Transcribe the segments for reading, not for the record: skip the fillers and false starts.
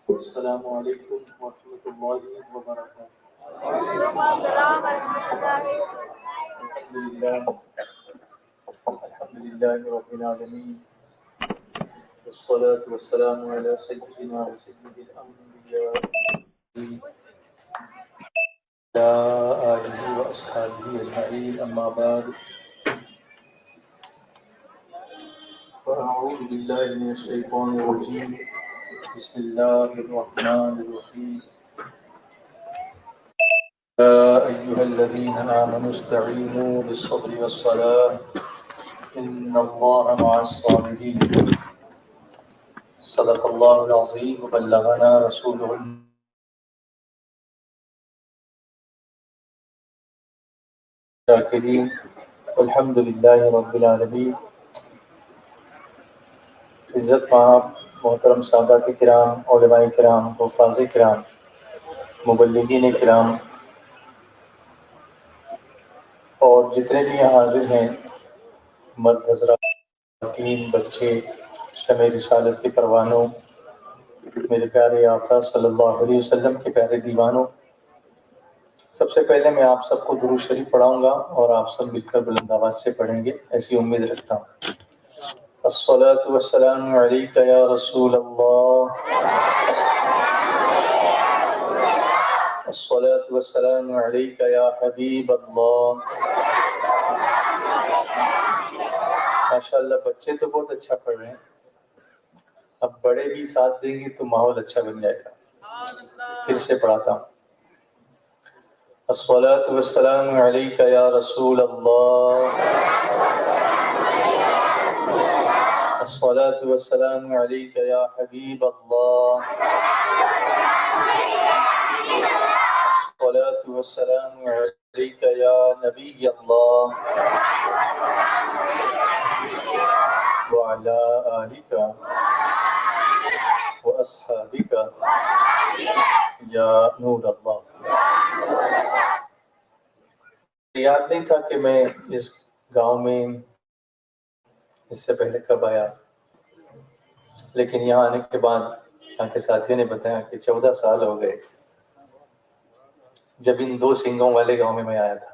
السلام علیکم ورحمۃ اللہ وبرکاتہ۔ وعلیکم السلام ورحمۃ اللہ۔ الحمد للہ رب العالمین، والصلاة والسلام علی سیدنا وسید الانبیاء وعلی آلہ واصحابہ اجمعین، اما بعد، فاعوذ باللہ من الشیطان الرجیم، بسم اللہ الرحمن الرحیم۔ يا أيها الذين آمنوا استعينوا بالصبر والصلاة إن الله مع الصابرين۔ صدق الله العظيم وبلغنا رسوله الكريم، والحمد لله رب العالمين۔ عزت مآب محترم سادات کرام، علماء کرام، حفاظ کرام، مبلغین کرام، اور جتنے بھی یہاں حاضر ہیں، مرد حضرات، خواتین، بچے، شمع رسالت کے پروانوں، میرے پیارے آقا صلی اللہ علیہ وسلم کے پیارے دیوانوں، سب سے پہلے میں آپ سب کو درود شریف پڑھاؤں گا اور آپ سب مل کر بلند آواز سے پڑھیں گے، ایسی امید رکھتا ہوں۔ الصلاۃ والسلام علیک یا رسول اللہ، الصلاۃ والسلام علیک یا حبیب اللہ۔ ماشاءاللہ بچے تو بہت اچھا پڑھ رہے ہیں، اب بڑے بھی ساتھ دیں گے تو ماحول اچھا بن جائے گا۔ پھر سے پڑھاتا ہوں۔ الصلاۃ والسلام علیک یا رسول اللہ، الصلاۃ والسلام علیک یا حبیب اللہ، الصلاۃ والسلام علیک یا نبی اللہ، وعلی آلک واصحابک یا نور اللہ۔ یاد نہیں تھا کہ میں اس گاؤں میں اس سے پہلے کب آیا، لیکن یہاں آنے کے بعد یہاں کے ساتھیوں نے بتایا کہ 14 سال ہو گئے جب ان 2 سنگوں والے گاؤں میں آیا تھا۔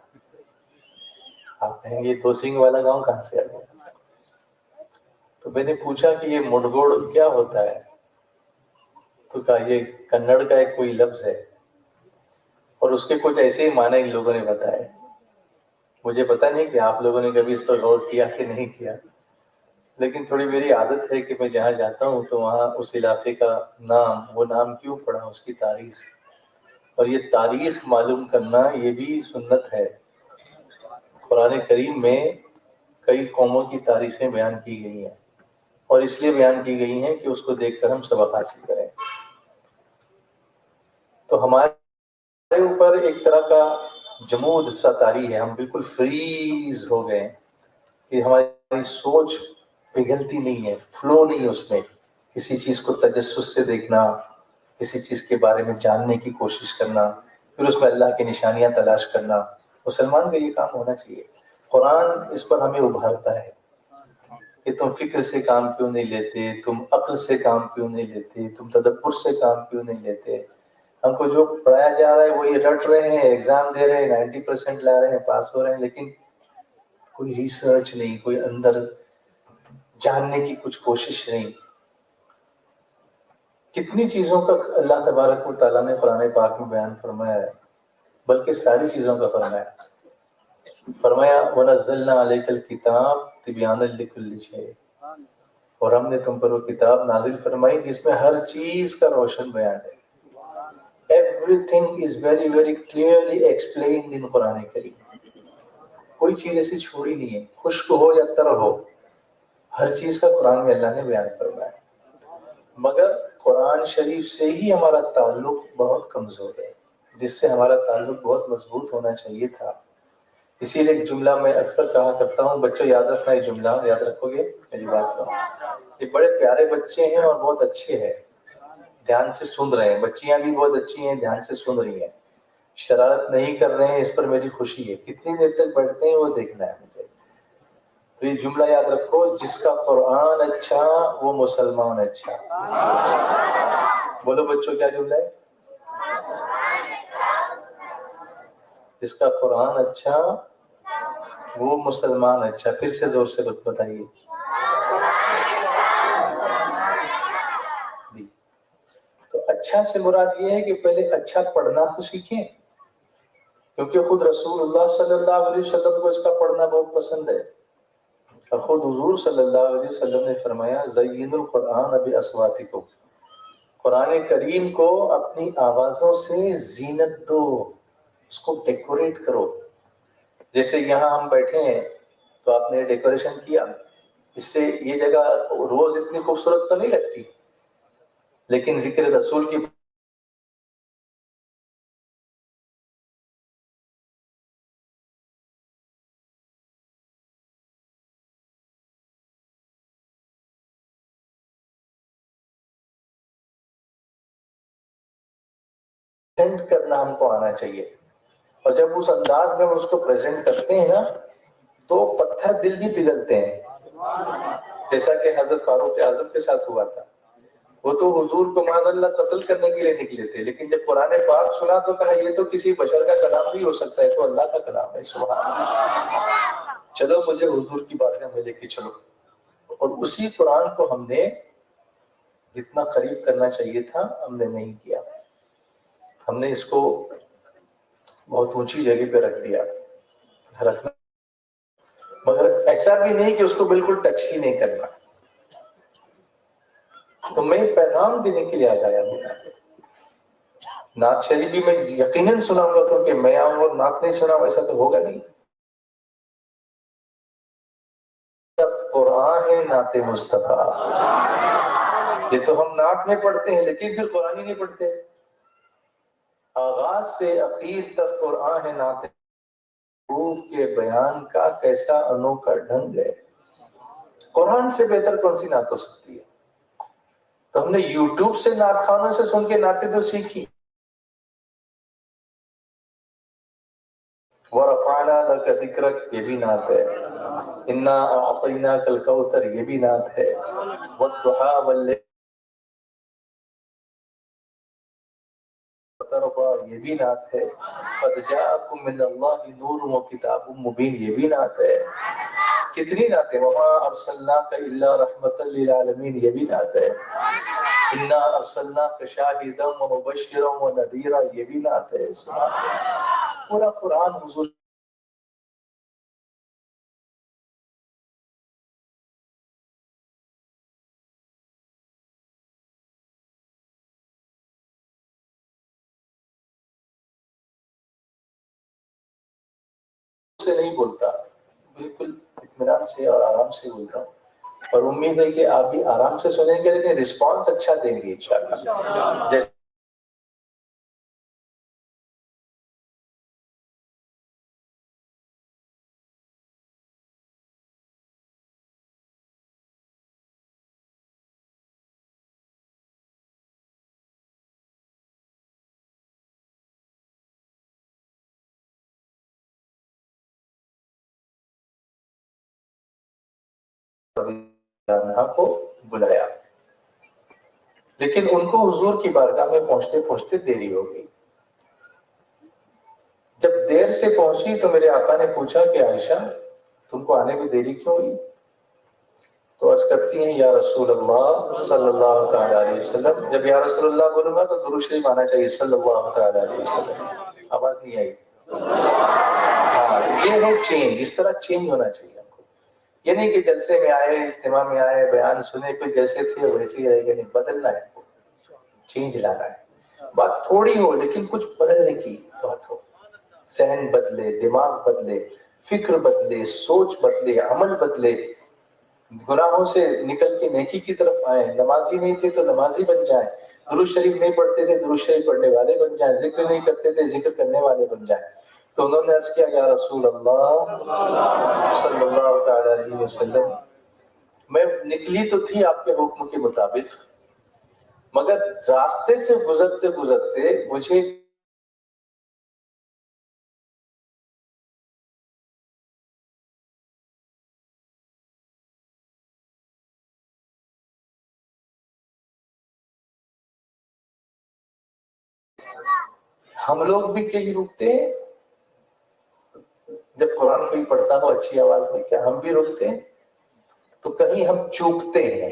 آپ کہیں گے 2 سنگ والا گاؤں کہاں سے آ گیا؟ تو میں نے پوچھا کہ یہ مڈگوڑ کیا ہوتا ہے، تو کہا یہ کنڑ کا ایک کوئی لفظ ہے اور اس کے کچھ ایسے ہی معنی ان لوگوں نے بتائے۔ مجھے پتہ نہیں کہ آپ لوگوں نے کبھی اس پر غور کیا کہ نہیں کیا، لیکن تھوڑی میری عادت ہے کہ میں جہاں جاتا ہوں تو وہاں اس علاقے کا نام، وہ نام کیوں پڑا، اس کی تاریخ، اور یہ تاریخ معلوم کرنا یہ بھی سنت ہے۔ قرآن کریم میں کئی قوموں کی تاریخیں بیان کی گئی ہیں، اور اس لیے بیان کی گئی ہیں کہ اس کو دیکھ کر ہم سبق حاصل کریں۔ تو ہمارے اوپر ایک طرح کا جمود سا طاری ہے، ہم بالکل فریز ہو گئے کہ ہماری سوچ پگھلتی نہیں ہے، فلو نہیں ہے، اس میں کسی چیز کو تجسس سے دیکھنا، کسی چیز کے بارے میں جاننے کی کوشش کرنا، پھر اس میں اللہ کی نشانیاں تلاش کرنا۔ مسلمان کا یہ کام ہونا چاہیے۔ قرآن اس پر ہمیں ابھارتا ہے کہ تم فکر سے کام کیوں نہیں لیتے، تم عقل سے کام کیوں نہیں لیتے، تم تدبر سے کام کیوں نہیں لیتے۔ ہم کو جو پڑھایا جا رہا ہے وہ یہ رٹ رہے ہیں، ایگزام دے رہے ہیں، 90% لا رہے ہیں، پاس ہو رہے ہیں، لیکن کوئی ریسرچ نہیں، کوئی اندر جاننے کی کچھ کوشش نہیں۔ کتنی چیزوں کا اللہ تبارک و تعالیٰ نے قرآن پاک میں بیان فرمایا ہے، بلکہ ساری چیزوں کا فرمایا۔ فرمایا وَنَزَّلْنَا عَلَيْكَ الْكِتَابَ تِبْيَانًا لِكُلِّ شَيْءٍ، اور ہم نے تم پر وہ کتاب نازل فرمائی جس میں ہر چیز کا روشن بیان ہے۔ Everything is very very clearly explained in قرآن کریم۔ کوئی چیز ایسی چھوڑی نہیں ہے، خشک ہو یا تر ہو، ہر چیز کا قرآن میں اللہ نے بیان فرمایا۔ مگر قرآن شریف سے ہی ہمارا تعلق بہت کمزور ہے، جس سے ہمارا تعلق بہت مضبوط ہونا چاہیے تھا۔ اسی لیے ایک جملہ میں اکثر کہا کرتا ہوں، بچوں یاد رکھنا، یہ جملہ یاد رکھو گے میری بات کو۔ یہ بڑے پیارے بچے ہیں اور بہت اچھے ہیں، دھیان سے سن رہے ہیں، بچیاں بھی بہت اچھی ہیں، دھیان سے سن رہی ہیں، شرارت نہیں کر رہے ہیں، اس پر میری خوشی ہے۔ کتنی دیر تک بیٹھتے ہیں وہ دیکھنا ہے مجھے۔ تو یہ جملہ یاد رکھو، جس کا قرآن اچھا وہ مسلمان اچھا۔ بولو بچوں کیا جملہ ہے؟ جس کا قرآن اچھا وہ مسلمان اچھا. پھر سے زور سے بتائیے. جی. تو اچھا سے مراد یہ ہے کہ پہلے اچھا پڑھنا تو سیکھیں، کیونکہ خود رسول اللہ صلی اللہ علیہ وسلم کو اس کا پڑھنا بہت پسند ہے. اور خود حضور صلی اللہ علیہ وسلم نے فرمایا زین القرآن باصواتکم، قرآن کریم کو اپنی آوازوں سے زینت دو، اس کو ڈیکوریٹ کرو. جیسے یہاں ہم بیٹھے ہیں تو آپ نے ڈیکوریشن کیا، اس سے یہ جگہ روز اتنی خوبصورت تو نہیں لگتی، لیکن ذکر رسول کی پریزنٹ کرنا ہم کو آنا چاہیے. اور جب اس انداز میں ہم اس کو پریزنٹ کرتے ہیں نا تو پتھر دل بھی پگھلتے ہیں، جیسا کہ حضرت فاروق اعظم کے ساتھ ہوا تھا. وہ تو حضور کو معاذ اللہ قتل کرنے کے لیے نکلے تھے، لیکن جب قرآن پاک سنا تو کہا یہ تو کسی بشر کا کلام نہیں ہو سکتا ہے، تو اللہ کا کلام ہے. سبحان اللہ. چلو مجھے حضور کی بارگاہ میں لے کے چلو. اور اسی قرآن کو ہم نے جتنا قریب کرنا چاہیے تھا ہم نے نہیں کیا. ہم نے اس کو بہت اونچی جگہ پہ رکھ دیا، رکھنا، مگر ایسا بھی نہیں کہ اس کو بالکل ٹچ ہی نہیں کرنا. تو میں پیغام دینے کے لیے آ جایا ہوں. نعت شریف بھی میں یقیناً سناؤں گا، کیونکہ میں آؤں اور نعت نہیں سنا ایسا تو ہوگا نہیں. قرآن ہے نعت مصطفیٰ، یہ تو ہم نعت میں پڑھتے ہیں لیکن پھر قرآن ہی نہیں پڑھتے. آغاز سے اخیر تک قرآن ہے نعت کے بیان کا کیسا انوکھا ڈھنگ ہے. قرآن سے بہتر کون سی نعت ہو سکتی ہے؟ تو ہم نے یوٹیوب سے نعت خوانوں سے سن کے نعتیں تو سیکھی. وَرَفَعْنَا لَكَ ذِكْرَكَ یہ بھی نعت ہے. إِنَّا أَعْطَيْنَاكَ الْكَوْثَرَ یہ بھی نعت ہے. وَالضُّحَىٰ وَاللَّيْلِ یہ بھی نعت ہے. قَدْ جَاءَكُم مِّنَ اللَّهِ نُورٌ وَكِتَابٌ مُّبِينٌ یہ بھی نعت ہے. کتنی نعتیں. وَمَا أَرْسَلْنَاكَ إِلَّا رَحْمَةً لِّلْعَالَمِينَ یہ بھی نعت ہے. إِنَّا أَرْسَلْنَاكَ شَاهِدًا وَمُبَشِّرًا وَنَذِيرًا یہ بھی نعت ہے. سبحان اللہ. پورا قرآن حضور سے نہیں بولتا، بالکل اطمینان سے اور آرام سے بولتا ہوں. اور امید ہے کہ آپ بھی آرام سے سنیں گے لیکن رسپانس اچھا دیں گے انشاءاللہ. جیسے کو بلایا، لیکن ان کو حضور کی بارگاہ میں پہنچتے پہنچتے دیری ہو گئی. جب دیر سے پہنچی تو میرے آقا نے پوچھا کہ عائشہ تم کو آنے میں دیری کیوں ہوئی؟ تو عرض کرتی ہیں یا رسول اللہ صلی اللہ تعالی علیہ وسلم. جب یا رسول اللہ بولوں گا تو درود شریف آنا چاہیے صلی اللہ تعالی علیہ وسلم. آواز نہیں آئی. ہاں یہ ہے چینج. اس طرح چینج ہونا چاہیے آپ کو. یہ نہیں کہ جلسے میں آئے، اجتماع میں آئے، بیان سنے پہ جیسے تھے ویسے ہی رہے گا. نہیں، بدلنا ہے، چینج لانا ہے. بات تھوڑی ہو لیکن کچھ بدلنے کی بات ہو. ذہن بدلے، دماغ بدلے، فکر بدلے، سوچ بدلے، عمل بدلے. گناہوں سے نکل کے نیکی کی طرف آئے. نمازی نہیں تھے تو نمازی بن جائیں. درود شریف نہیں پڑھتے تھے درود شریف پڑھنے والے بن جائیں. ذکر نہیں کرتے تھے ذکر کرنے والے بن جائیں. تو انہوں نے عرض کیا یا رسول اللہ صلی اللہ تعالی علیہ وسلم میں نکلی تو تھی آپ کے حکم کے مطابق، مگر راستے سے گزرتے گزرتے مجھے ہم لوگ بھی کہیں رکتے ہیں جب قرآن کوئی پڑھتا ہو اچھی آواز میں، کیا ہم بھی رکتے ہیں؟ تو کہیں ہم چوکتے ہیں.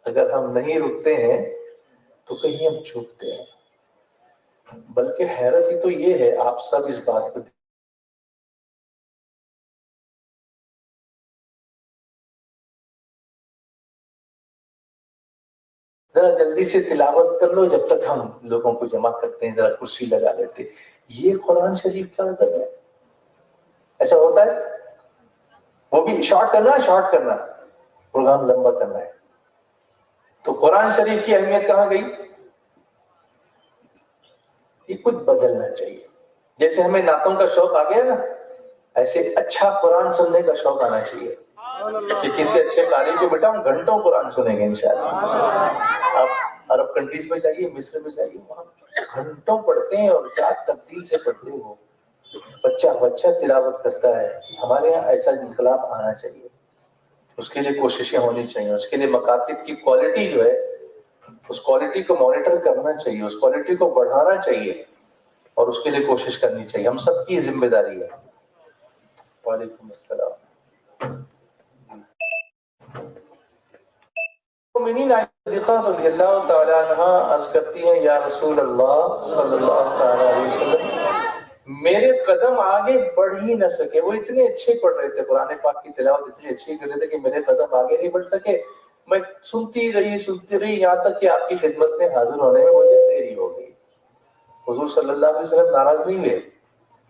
اگر ہم نہیں رکتے ہیں تو کہیں ہم چوکتے ہیں. بلکہ حیرت ہی تو یہ ہے، آپ سب اس بات کو ذرا جلدی سے تلاوت کر لو، جب تک ہم لوگوں کو جمع کرتے ہیں ذرا کرسی لگا لیتے. یہ قرآن شریف کا ادب ہے؟ ایسا ہوتا ہے؟ وہ بھی شارٹ کرنا پروگرام لمبا کرنا ہے. تو قرآن شریف کی اہمیت کہاں گئی؟ یہ کچھ بدلنا چاہیے. جیسے ہمیں نعتوں کا شوق آ گیا نا، ایسے اچھا قرآن سننے کا شوق آنا چاہیے کہ کسی اچھے قاری کو بیٹا ہم گھنٹوں قرآن سنیں گے انشاءاللہ. آپ عرب کنٹریز میں جائیے، مصر میں جائیے، وہاں گھنٹوں پڑھتے ہیں اور کیا تبدیل سے پڑھتے ہو. بچہ تلاوت کرتا ہے. ہمارے یہاں ایسا انقلاب آنا چاہیے، اس کے لیے کوششیں ہونی چاہیے. اس کے لیے مکاتب کی کوالٹی جو ہے، اس کوالٹی کو مانیٹر کرنا چاہیے، اس کوالٹی کو بڑھانا چاہیے، اور اس کے لیے کوشش کرنی چاہیے. ہم سب کی ذمہ داری ہے. وعلیکم السلام. مومنین صدیقہ رضی اللہ تعالی عنہ عرض کرتی ہیں، یا رسول اللہ صلی اللہ تعالی علیہ وسلم، میرے قدم آگے بڑھ ہی نہ سکے. وہ اتنے اچھے پڑھ رہے تھے، قرآن پاک کی تلاوت اتنی اچھی کر رہے تھے کہ میرے قدم آگے نہیں بڑھ سکے. میں سنتی رہی یہاں تک کہ آپ کی خدمت میں حاضر ہونے میں مجھے دیری ہو گئی. حضور صلی اللہ علیہ وسلم ناراض نہیں ہوئے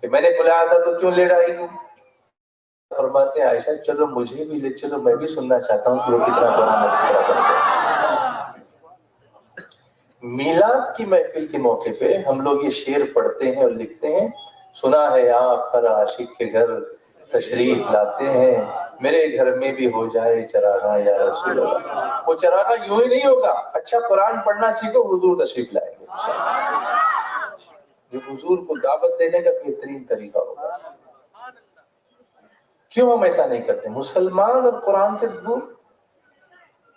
کہ میں نے بلایا تھا تو کیوں لیٹ آئی تم؟ فرماتے ہیں عائشہ چلو مجھے بھی لے چلو، میں بھی سننا چاہتا ہوں کہ وہ کتنا قرآن اچھی طرح پڑھتے ہیں. میلاد کی محفل کے موقع پہ ہم لوگ یہ شعر پڑھتے ہیں اور لکھتے ہیں، سنا ہے آپ ہر عاشق کے گھر تشریف لاتے ہیں، میرے گھر میں بھی ہو جائے چراغاں یا رسول اللہ. وہ چراغاں یوں ہی نہیں ہوگا، اچھا قرآن پڑھنا سیکھو، حضور تشریف لائیں گے جو حضور کو دعوت دینے کا بہترین طریقہ ہوگا. کیوں ہم ایسا نہیں کرتے؟ مسلمان اور قرآن سے دور.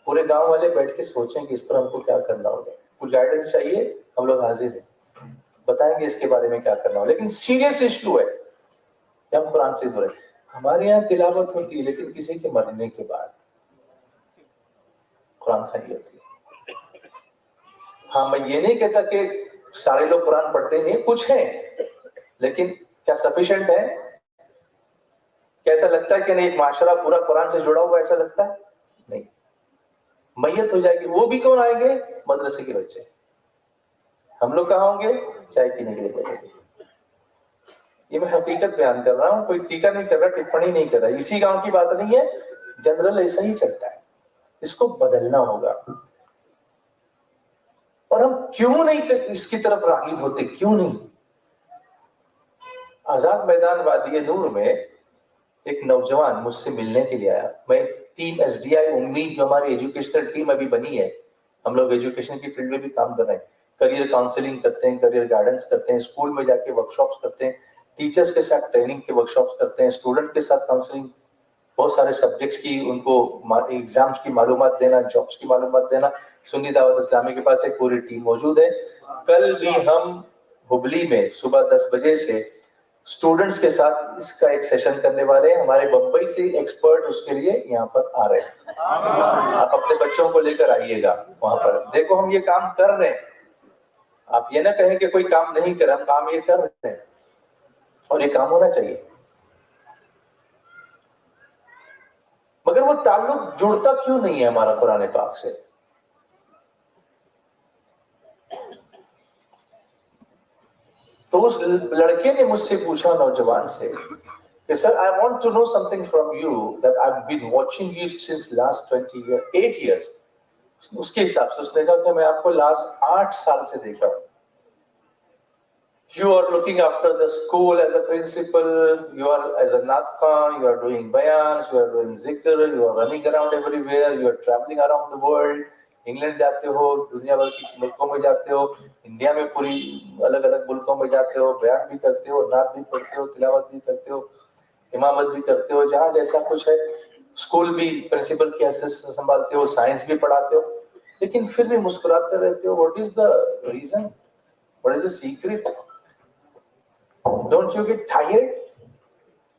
پورے گاؤں والے بیٹھ کے سوچیں کہ اس پر ہم کو کیا کرنا ہوگا. کچھ گائیڈنس چاہیے، ہم لوگ حاضر ہیں، بتائیں گے اس کے بارے میں کیا کرنا ہو. لیکن سیریس ایشو ہے کہ ہم قرآن سے دور ہیں. ہمارے یہاں تلاوت ہوتی ہے لیکن کسی کے مرنے کے بعد قرآن خوانی ہوتی ہے. ہاں میں یہ نہیں کہتا کہ سارے لوگ قرآن پڑھتے نہیں، کچھ ہیں، لیکن کیا سفیشینٹ ہے؟ کیسا لگتا ہے کہ نہیں ایک معاشرہ پورا قرآن سے جڑا ہوا ایسا لگتا ہے؟ نہیں. میت ہو جائے گی، وہ بھی کون آئیں گے؟ مدرسے کے بچے. ہم لوگ کہاں ہوں گے؟ چائے پینے کے لیے بیٹھے گے. یہ میں حقیقت بیان کر رہا ہوں، کوئی ٹیکا نہیں کر رہا، ٹپڑی نہیں کر رہا. اسی گاؤں کی بات نہیں ہے، جنرل ایسا ہی چلتا ہے. اس کو بدلنا ہوگا. اور ہم کیوں نہیں اس کی طرف راغب ہوتے؟ کیوں نہیں؟ آزاد میدان وادی نور میں ایک نوجوان مجھ سے ملنے کے لیے آیا. میں ٹیم ایس ڈی آئی امید جو ہماری ایجوکیشنل ٹیم ابھی بنی ہے، ہم لوگ ایجوکیشن کی فیلڈ میں بھی کام کر رہے ہیں. کریئر کاؤنسلنگ کرتے ہیں، کریئر گائیڈنس کرتے ہیں، اسکول میں جا کے ورکشاپس کرتے ہیں، ٹیچرز کے ساتھ ٹریننگ کے ورکشاپس کرتے ہیں، اسٹوڈنٹ کے ساتھ کاؤنسلنگ، بہت سارے سبجیکٹس کی ان کو ایگزامس کی معلومات دینا، جابس کی معلومات دینا. سنی دعوت اسلامی کے پاس ایک پوری ٹیم موجود ہے. کل بھی ہم ہبلی میں صبح 10 بجے سے اسٹوڈنٹس کے ساتھ اس کا ایک سیشن کرنے والے ہیں. ہمارے بمبئی سے ایکسپرٹ اس کے لیے یہاں پر آ رہے ہیں. آپ اپنے بچوں کو لے کر آئیے گا وہاں پر. دیکھو ہم یہ کام کر رہے ہیں، آپ یہ نہ کہیں کہ کوئی کام نہیں کرا، ہم کام یہ کر رہے ہیں اور یہ کام ہونا چاہیے. مگر وہ تعلق جڑتا کیوں نہیں ہے ہمارا قرآن پاک سے؟ تو اس لڑکے نے مجھ سے پوچھا، نوجوان سے، کہ سر I want to know something from you that I've been watching you since last 8 years. اس کے حساب سے اس نے کہا کہ میں آپ کو لاسٹ 8 سال سے دیکھا ہوں. You are looking after the school as a principal, you are as a Natkhan, you are doing bayans, you are doing zikr, you are running around everywhere, you are traveling around the world. England جاتے ہو، دنیا بھر کی ملکوں میں جاتے ہو، India میں پوری الگ الگ ملکوں میں جاتے ہو، بیان بھی کرتے ہو، نعت بھی پڑھتے ہو، تلاوت بھی کرتے ہو، امامت بھی کرتے ہو، جہاں جیسا کچھ ہے. اسکول بھی پرنسپل کی حیثیت سے سنبھالتے ہو، سائنس بھی پڑھاتے ہو، لیکن پھر بھی مسکراتے رہتے ہو. What is the reason? What is the secret? Don't you get tired?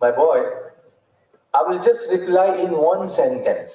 my boy, I will just reply in one sentence.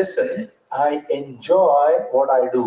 listen, I enjoy what I do.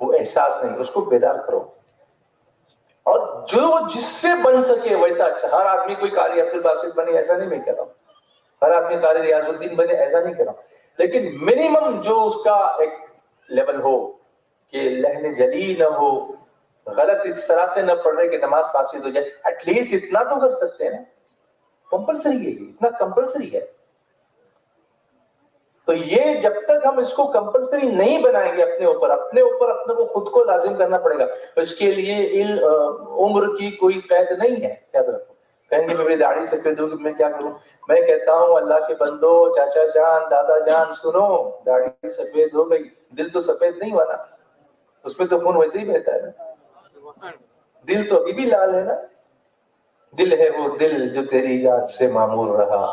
وہ احساس نہیں، اس کو بیدار کرو. اور جو جس سے بن سکے ویسا اچھا. ہر آدمی کوئی قاری عبد الباسط بنے ایسا نہیں میں کہہ رہا ہوں، ہر آدمی قاری ریاض الدین بنے ایسا نہیں کہہ رہا ہوں، لیکن منیمم جو اس کا ایک لیول ہو کہ لہن جلی نہ ہو، غلط اس طرح سے نہ پڑھ رہے کہ نماز فاسد ہو جائے، ایٹ لیسٹ اتنا تو کر سکتے ہیں. کمپلسری ہے، اتنا کمپلسری ہے. تو یہ جب تک ہم اس کو کمپلسری نہیں بنائیں گے اپنے اوپر اپنے کو خود کو لازم کرنا پڑے گا. اس کے لیے عمر کی کوئی قید نہیں ہے. یاد رکھو، کہیں گے میری داڑھی سفید ہوگی میں کیا کروں؟ میں کہتا ہوں اللہ کے بندو، چاچا جان، دادا جان، سنو، داڑھی سفید ہو گئی، دل تو سفید نہیں ہوا نا، اس میں تو خون ویسے ہی بہتا ہے نا، دل تو ابھی بھی لال ہے نا. دل ہے وہ دل جو تیری یاد سے معمور رہا،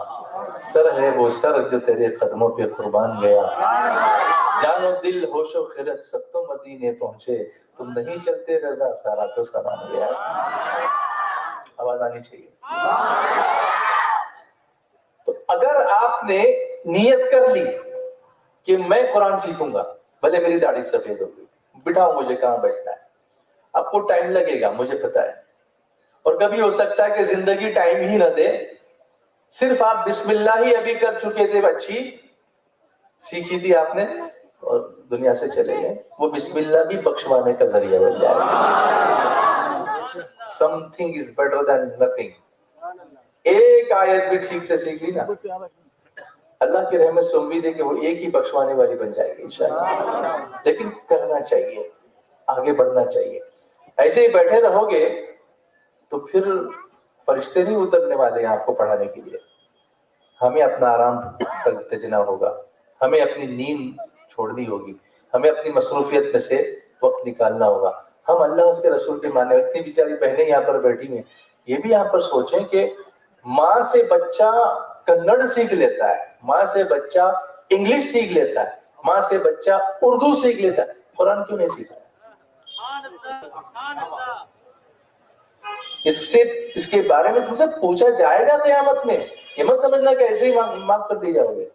سر ہے وہ سر جو تیرے قدموں پہ قربان گیا. جانو دل ہوش و خرد سب تو مدینے پہنچے، تم نہیں چلتے رضا سارا تو سامان گیا. آواز آنی چاہیے. تو اگر آپ نے نیت کر لی کہ میں قرآن سیکھوں گا، بھلے میری داڑھی سفید ہوگی، بٹھاؤ مجھے کہاں بیٹھنا ہے، آپ کو ٹائم لگے گا مجھے پتا ہے، اور کبھی ہو سکتا ہے کہ زندگی ٹائم ہی نہ دے. صرف آپ بسم اللہ ہی ابھی کر چکے تھے، اچھی سیکھی تھی آپ نے اور دنیا سے چلے گئے، وہ بسم اللہ بھی بخشوانے کا ذریعہ بن جائے گا. Something is better than nothing. ایک آیت بھی ٹھیک سے سیکھ لی نا، اللہ کی رحمت سے امید ہے کہ وہ ایک ہی بخشوانے والی بن جائے گی انشاءاللہ. لیکن کرنا چاہیے، آگے بڑھنا چاہیے. ایسے ہی بیٹھے رہو گے تو پھر فرشتے نہیں اترنے والے ہیں آپ کو پڑھانے کے لیے. ہمیں اپنا آرام تجنا ہوگا، ہمیں اپنی نیند چھوڑنی ہوگی، ہمیں اپنی مصروفیت میں سے وقت نکالنا ہوگا. ہم اللہ اس کے رسول کے ماننے. اتنی بیچاری بہنیں یہاں پر بیٹھی ہیں، یہ بھی یہاں پر سوچیں کہ ماں سے بچہ کنڑ سیکھ لیتا ہے، ماں سے بچہ انگلش سیکھ لیتا ہے، ماں سے بچہ اردو سیکھ لیتا ہے، قرآن کیوں نہیں سیکھا؟ اس کے بارے میں تم سے پوچھا جائے گا قیامت میں. یہ مت سمجھنا کہ ایسے ہی معاف کر دی جاؤ گے.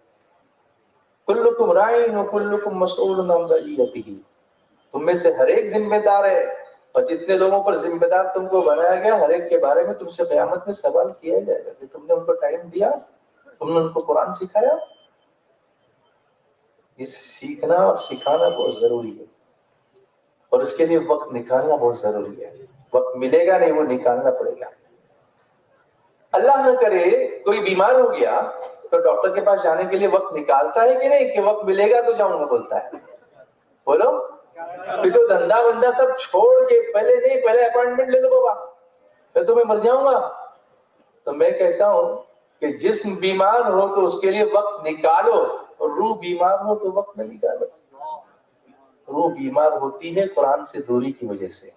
کلکم راعٍ وکلکم مسئول عن رعیتہ، تم میں سے ہر ایک ذمہ دار ہے، اور جتنے لوگوں پر ذمہ دار تم کو بنایا گیا، ہر ایک کے بارے میں تم سے قیامت میں سوال کیا جائے گا کہ تم نے ان کو ٹائم دیا، تم نے ان کو قرآن سکھایا. یہ سیکھنا اور سکھانا بہت ضروری ہے، اور اس کے لیے وقت نکالنا بہت ضروری ہے. وقت ملے گا نہیں، وہ نکالنا پڑے گا. اللہ نہ کرے کوئی بیمار ہو گیا تو ڈاکٹر کے پاس جانے کے لیے وقت نکالتا ہے کہ نہیں؟ کہ وقت ملے گا تو جاؤں گا بولتا ہے. بولو، پھر تو دھندا بندہ سب چھوڑ کے پہلے اپوائنٹمنٹ لے لو بابا، میں تمہیں مر جاؤں گا. تو میں کہتا ہوں کہ جسم بیمار ہو تو اس کے لیے وقت نکالو، اور روح بیمار ہو تو وقت نہ نکالو. روح بیمار ہوتی ہے قرآن سے دوری کی وجہ سے،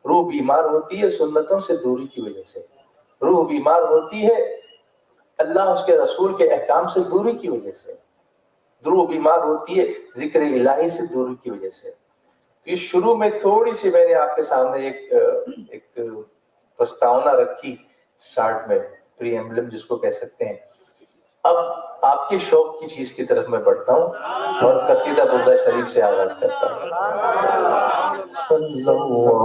روح بیمار ہوتی ہے سنتوں سے دوری کی وجہ سے، روح بیمار ہوتی ہے اللہ اس کے رسول کے احکام سے دوری کی وجہ سے، روح بیمار ہوتی ہے ذکر الہی سے دوری کی وجہ سے. تو یہ شروع میں تھوڑی سی میں نے آپ کے سامنے ایک پرستاونا رکھی، سٹارٹ میں پری ایمبلم جس کو کہہ سکتے ہیں. اب آپ کے شوق کی چیز کی طرف میں بڑھتا ہوں اور قصیدہ بردہ شریف سے آغاز کرتا ہوں. صلی اللہ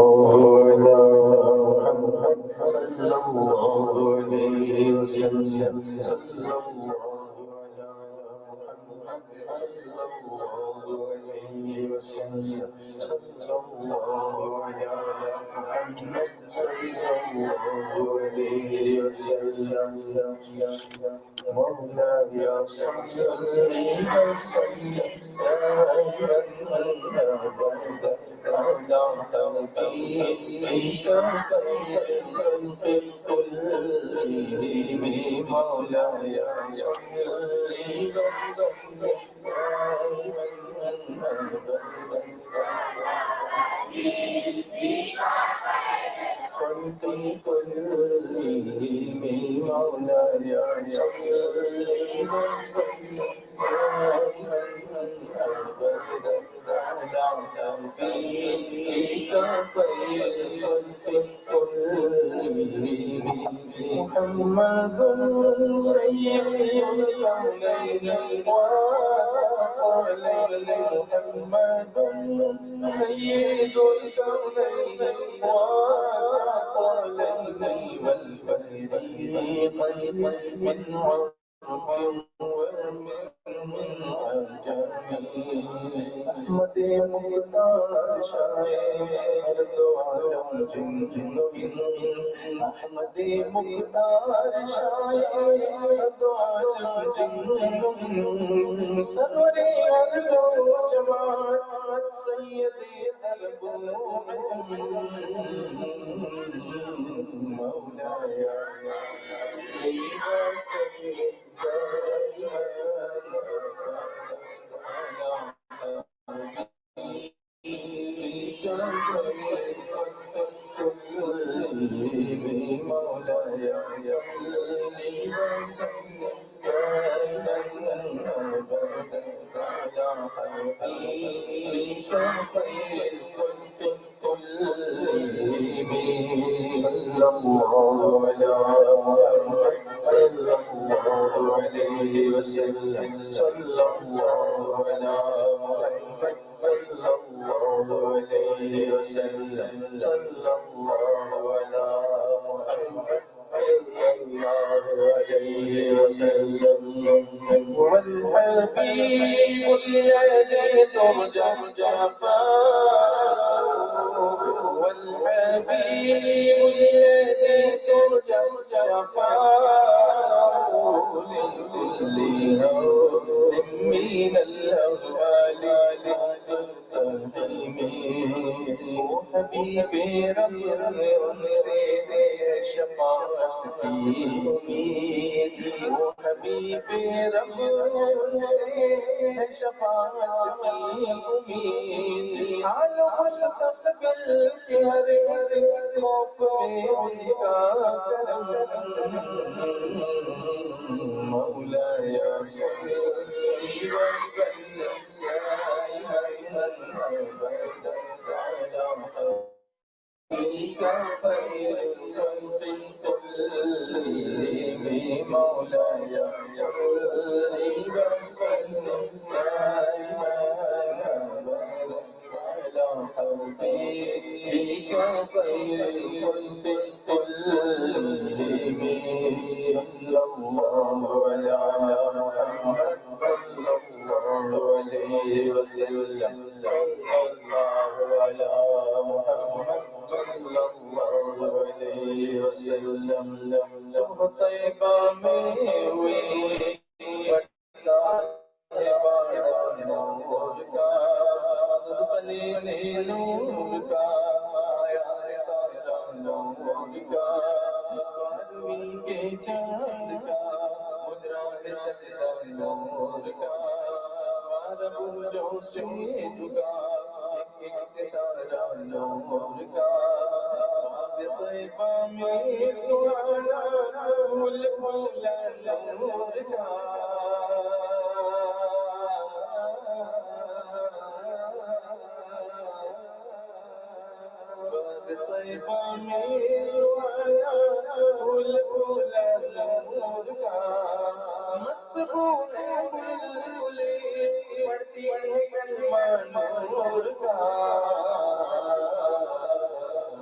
علیہ وسلم، صلی مولاي صل وسلم على حبيبك خير الخلق كلهم. مولاي صل خلق كلهم. مولاي صل وسلم على حبيبك خير الخلق محمد سيد الكونين والثقلين محمد سيد الكونين والثقلين والفريقين من عرب ومن عجم أحمد مختار شاعر دو عالم جن وإنس أحمد مختار شاعر دو عالم جن وإنس سرور أرض وجماعت سيدي عرب وعجم مولاي صلى الله على محمد صلى الله عليه وسلم صلى الله على محمد صلى الله عليه وسلم صلى الله على محمد صلى الله عليه وسلم والحبيب الذي ترجى شفاعته والحبيب الذي ترجى شفاعته لكل نور من الأهوال للتقديم حبيبي رب سے شفاعت کی امید حبیبی رب سے شفاعت کی امید حال مستقبل کے ہر خوف میں ان کا کرم مولاي صلی وسلم دائما ابدا على حبيبك خير الخلق كلهم مولاي صلی وسلم دائما ابدا على حبيبك خير الخلق كلهم صلى الله على محمد صلى الله عليه وسلم صلى الله على محمد صلى الله عليه وسلم صبح طیبہ میں ہوئی نور کا صدقہ لینے نور کا تارا نور کا بارہویں کے چاند کا مجرا ہے سجدہ نور کا بارہ برجوں سے جھکا ایک ستارہ نور کا باغ طیبہ میں سہانا پھول پھولا نور کا طیبہ میں سہانا پھول پھولا نور کا مست بونے بلبلیں پڑھتی ہے کلمہ نور کا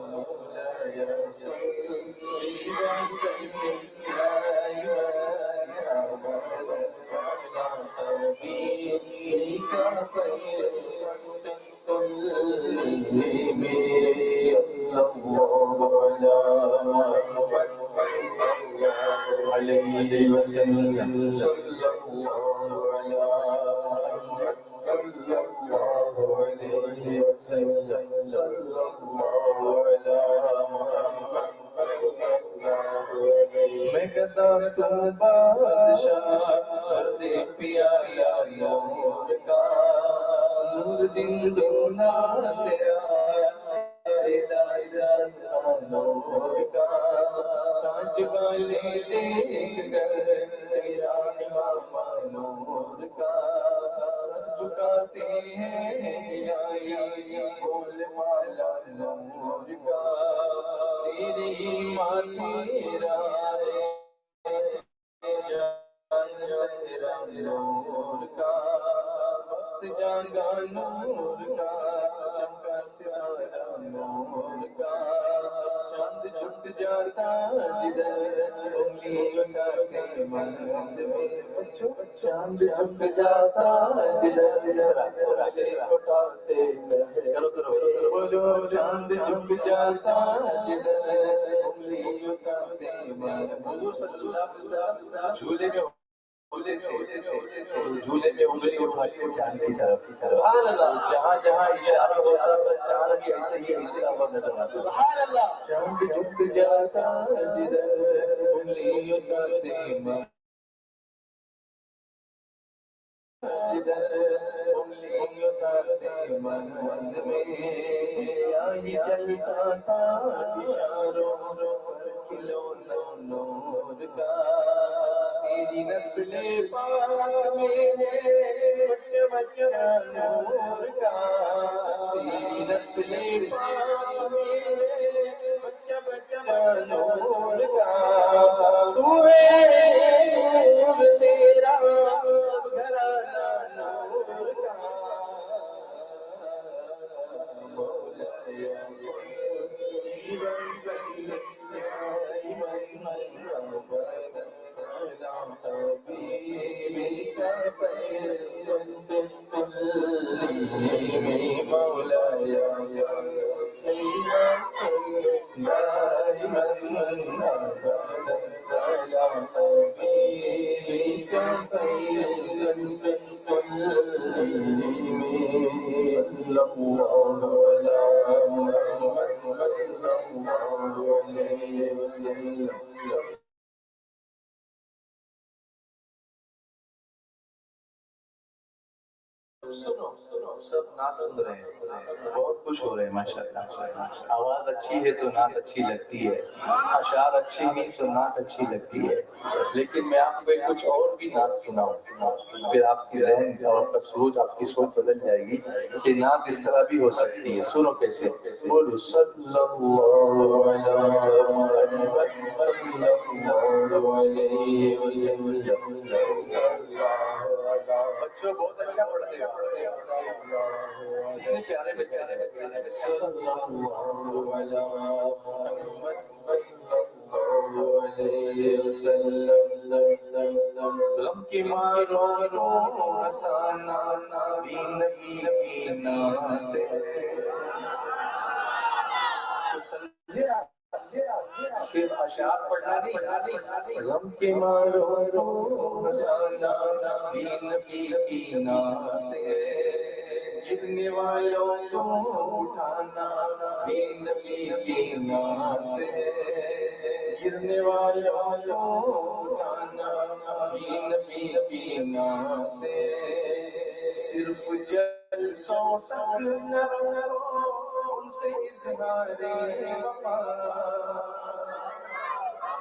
مولاي صلی وسلم دائما ابدا على حبيبك خير الخلق كلهم صلى الله على محمد عليه وسلم صلى الله على محمد صلى الله عليه وسلم صلى الله على محمد میں کسا تو بادشاہ فرد پیارا نور کا نور دن دونا تیرا نور کا تاج والے دیکھ کر تیرا امام نور کا سر جھکاتے ہیں آئی بول مالا نور کا میری ماں تیرا جان سہرا نور کا وقت جاگا نور کا چمکا ستارہ نور کا چاند جھک جاتا جدھر انگلی اٹھاتے مند میں بچوں چاند جھک جاتا جدھر انگلی اٹھاتے کرو بولو چاند جھک جاتا جدھر انگلی اٹھاتے مند حضور صلی اللہ علیہ وسلم جھولے میں جھولے میں انگلی اٹھاتے چاند کی طرف سبحان اللہ جہاں جہاں اشارہ ہوتا تھا چاند بھی ایسے ہی ہلتا ہوا نظر آتا سبحان اللہ چاند جھک جاتا جدھر انگلی اٹھاتے مند جدھر انگلی اٹھاتے مند میں یہی چل جاتا اشاروں پر کھلونا نور کا تیری نسل پاک میں ہے بچہ بچہ نور کا تیری نسل پاک میں ہے بچہ بچہ نور کا تو ہے نور تیرا سب گھرانا نور کا مولایا صلی وسلم دائما ابدا على حبيبك خير الكل مولاي صل وسلم دائما ابدا على حبيبك خير الكل صلى الله على محمد صلى الله عليه وسلم سنو سب نعت سن رہے ہیں بہت خوش ہو رہے ہیں ماشاءاللہ آواز اچھی ہے تو نعت اچھی لگتی ہے اشعار اچھی ہیں تو نعت اچھی لگتی ہے لیکن میں آپ کو کچھ اور بھی نعت سناؤں پھر آپ کی ذہن اور آپ کا سوچ آپ کی سوچ بدل جائے گی کہ نعت اس طرح بھی ہو سکتی ہے سنو کیسے بولو صلی اللہ علیہ وسلم بچوں بہت اچھا پڑھتے ہیں اتنے پیارے بچے ہیں صلی اللہ علیہ وسلم غم کی مارو رو ہسانا بھی نبی کی نعت صرف اشعار پڑھنا نہیں غم کے مارو رو ہسانا بھی نبی کی نعت گرنے والوں کو اٹھانا بھی نبی کی نعت گرنے والوں کو اٹھانا بھی نبی کی نعت صرف جلسوں تک نہ رہو ان سے اظہار وفا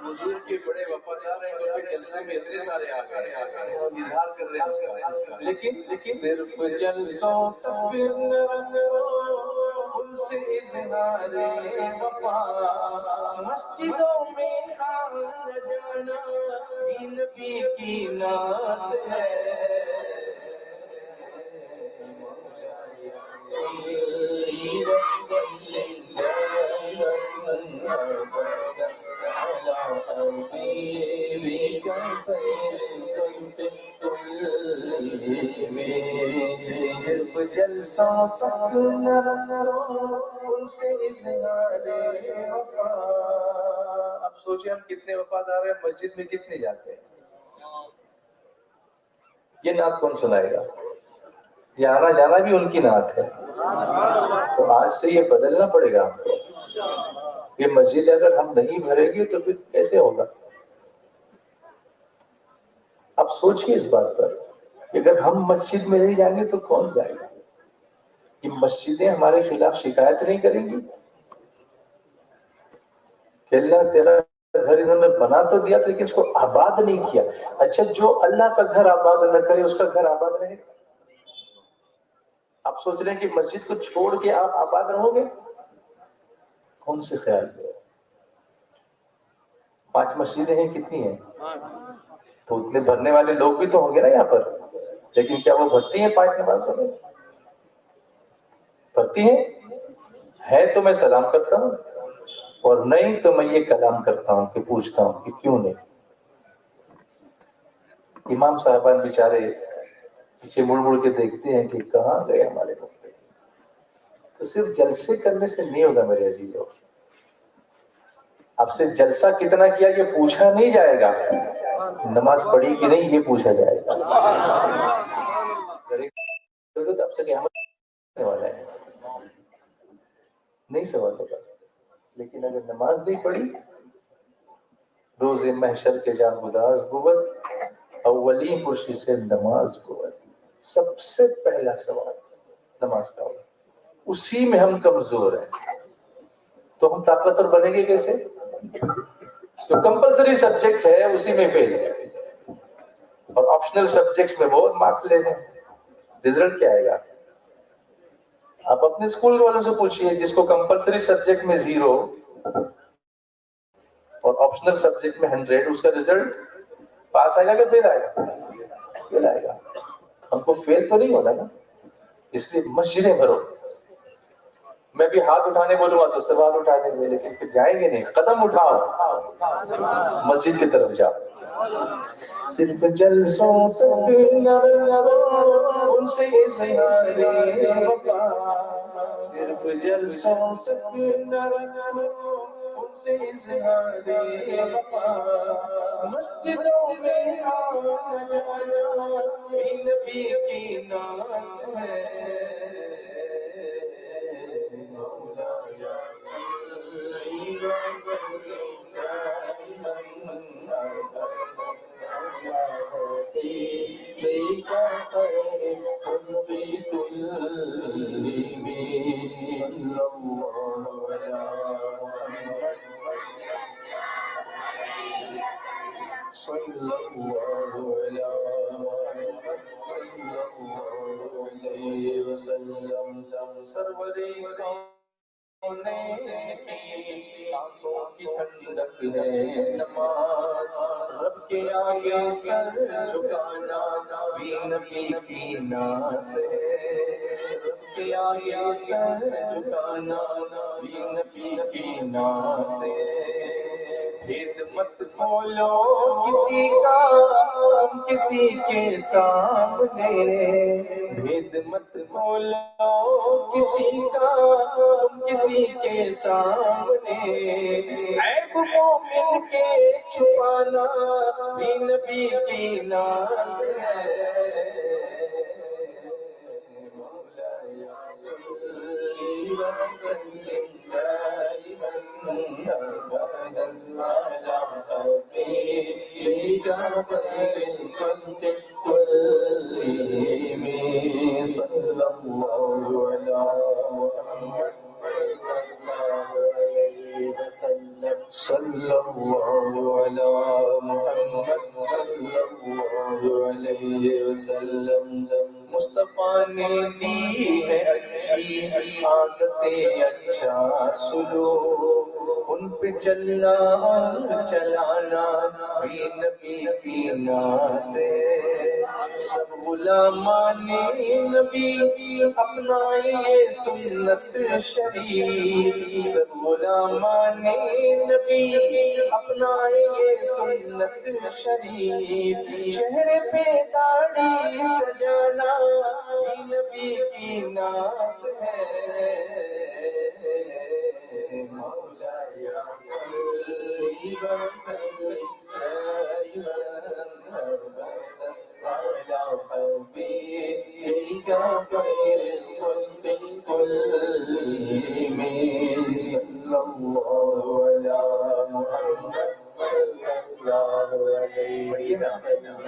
حضور کے بڑے وفادار ہیں ان کے جلسے میں اتنے سارے آ گئے اظہار کر رہے ہیں اس کا لیکن صرف جلسوں تک نہ رہو ان سے اظہار وفا مسجدوں میں آنا جانا بھی نبی کی نعت ہے صلی وسلم دائما ابدا على حبيبك خير الخلق كلهم صرف جلسوں تک نہ رہو ان سے اظہار وفا اب سوچیں ہم کتنے وفادار ہیں مسجد میں کتنے جاتے ہیں یہ نعت کون سنائے گا یہ آنا جانا بھی ان کی نعت ہے تو آج سے یہ بدلنا پڑے گا ہم کو یہ مسجد اگر ہم نہیں بھریں گے تو پھر کیسے ہوگا اب سوچئے اس بات پر کہ اگر ہم مسجد میں نہیں جائیں گے تو کون جائے گا یہ مسجدیں ہمارے خلاف شکایت نہیں کریں گی کہ اللہ تیرا گھر انہوں نے بنا تو دیا لیکن اس کو آباد نہیں کیا اچھا جو اللہ کا گھر آباد نہ کرے اس کا گھر آباد رہے آپ سوچ رہے ہیں کہ مسجد کو چھوڑ کے آپ آباد رہو گے کون سے خیال ہے 5 مسجدیں ہیں، کتنی ہیں؟ تو اتنے بھرنے والے لوگ بھی تو ہوں گے نا یہاں پر، لیکن کیا وہ بھرتی ہیں 5 نمازوں میں؟ بھرتی ہیں؟ ہے تو میں سلام کرتا ہوں، اور نہیں تو میں یہ کلام کرتا ہوں کہ پوچھتا ہوں کہ کیوں نہیں؟ امام صاحبان بیچارے پیچھے مڑ مڑ کے دیکھتے ہیں کہ کہاں گئے ہمارے لوگ۔ تو صرف جلسے کرنے سے نہیں ہوگا میرے عزیزوں، اب سے جلسہ کتنا کیا یہ پوچھا نہیں جائے گا، نماز پڑھی کہ نہیں یہ پوچھا جائے گا۔ تو اب سے قیامت ہونے والا ہے، نہیں سوال ہوگا۔ لیکن اگر نماز نہیں پڑھی، روز محشر کے جان گداز بود، اولین پرسی سے نماز بود۔ سب سے پہلا سوال نماز کا ہوگا، اسی میں ہم کمزور ہیں، تو ہم طاقتور بنیں گے کیسے؟ جو کمپلسری سبجیکٹ ہے اسی میں فیل ہے، اور آپشنل سبجیکٹس میں بہت مارکس لے لیں، رزلٹ کیا آئے گا؟ آپ اپنے اسکول والوں سے پوچھئے، جس کو کمپلسری سبجیکٹ میں 0 اور آپشنل سبجیکٹ میں 100، اس کا رزلٹ پاس آئے گا کہ فیل آئے گا؟ فیل آئے گا۔ ہم کو فیل تو نہیں ہونا نا، اس لیے مسجدیں بھرو۔ میں بھی ہاتھ اٹھانے بولوں گا تو سب ہاتھ اٹھا دیں گے، لیکن پھر جائیں گے نہیں۔ قدم اٹھاؤ، مسجد کی طرف جاؤ۔ صرف جلسوں تک نہ رہو، ان سے اظہار وفا، صرف جلسوں تک نہ رہو، ان سے اظہار وفا، مسجدوں میں آنا جانا نبی کی نام ہے، مولانا صلی آنکھوں کی ٹھنڈک ہے نماز، رب کے آگے سر جھکانا بھی نبی کی نعت ہے، رب کے آگے سر جھکانا بھی نبی کی نعت ہے۔ بھید مت کھولو کسی کا تم کسی کے سامنے، بھید مت کھولو کسی کا تم کسی کے سامنے، عیب مومن کے چھپانا بھی نبی کی نعت ہے، مولانا صلی وسلم دائما ابدا على حبيبك خير الخلق كلهم، صلى الله على محمد صلى الله على محمد صلى الله عليه وسلم۔ مصطفیٰ نے دی ہے اچھی عادتیں، اچھا سلوک، ان پہ چلنا چلانا بھی نبی کی نعت ہے، سب غلامان نبی اپنائیں یہ سنت شریف، سب غلامان نبی اپنائیں یہ سنت شریف، چہرے پہ داڑھی سجانا بھی نبی کی نعت ہے، مولانا صلی وسلم دائما ابدا على حبيبك خير الخلق كلهم، صلى الله على محمد صلى الله عليه وسلم،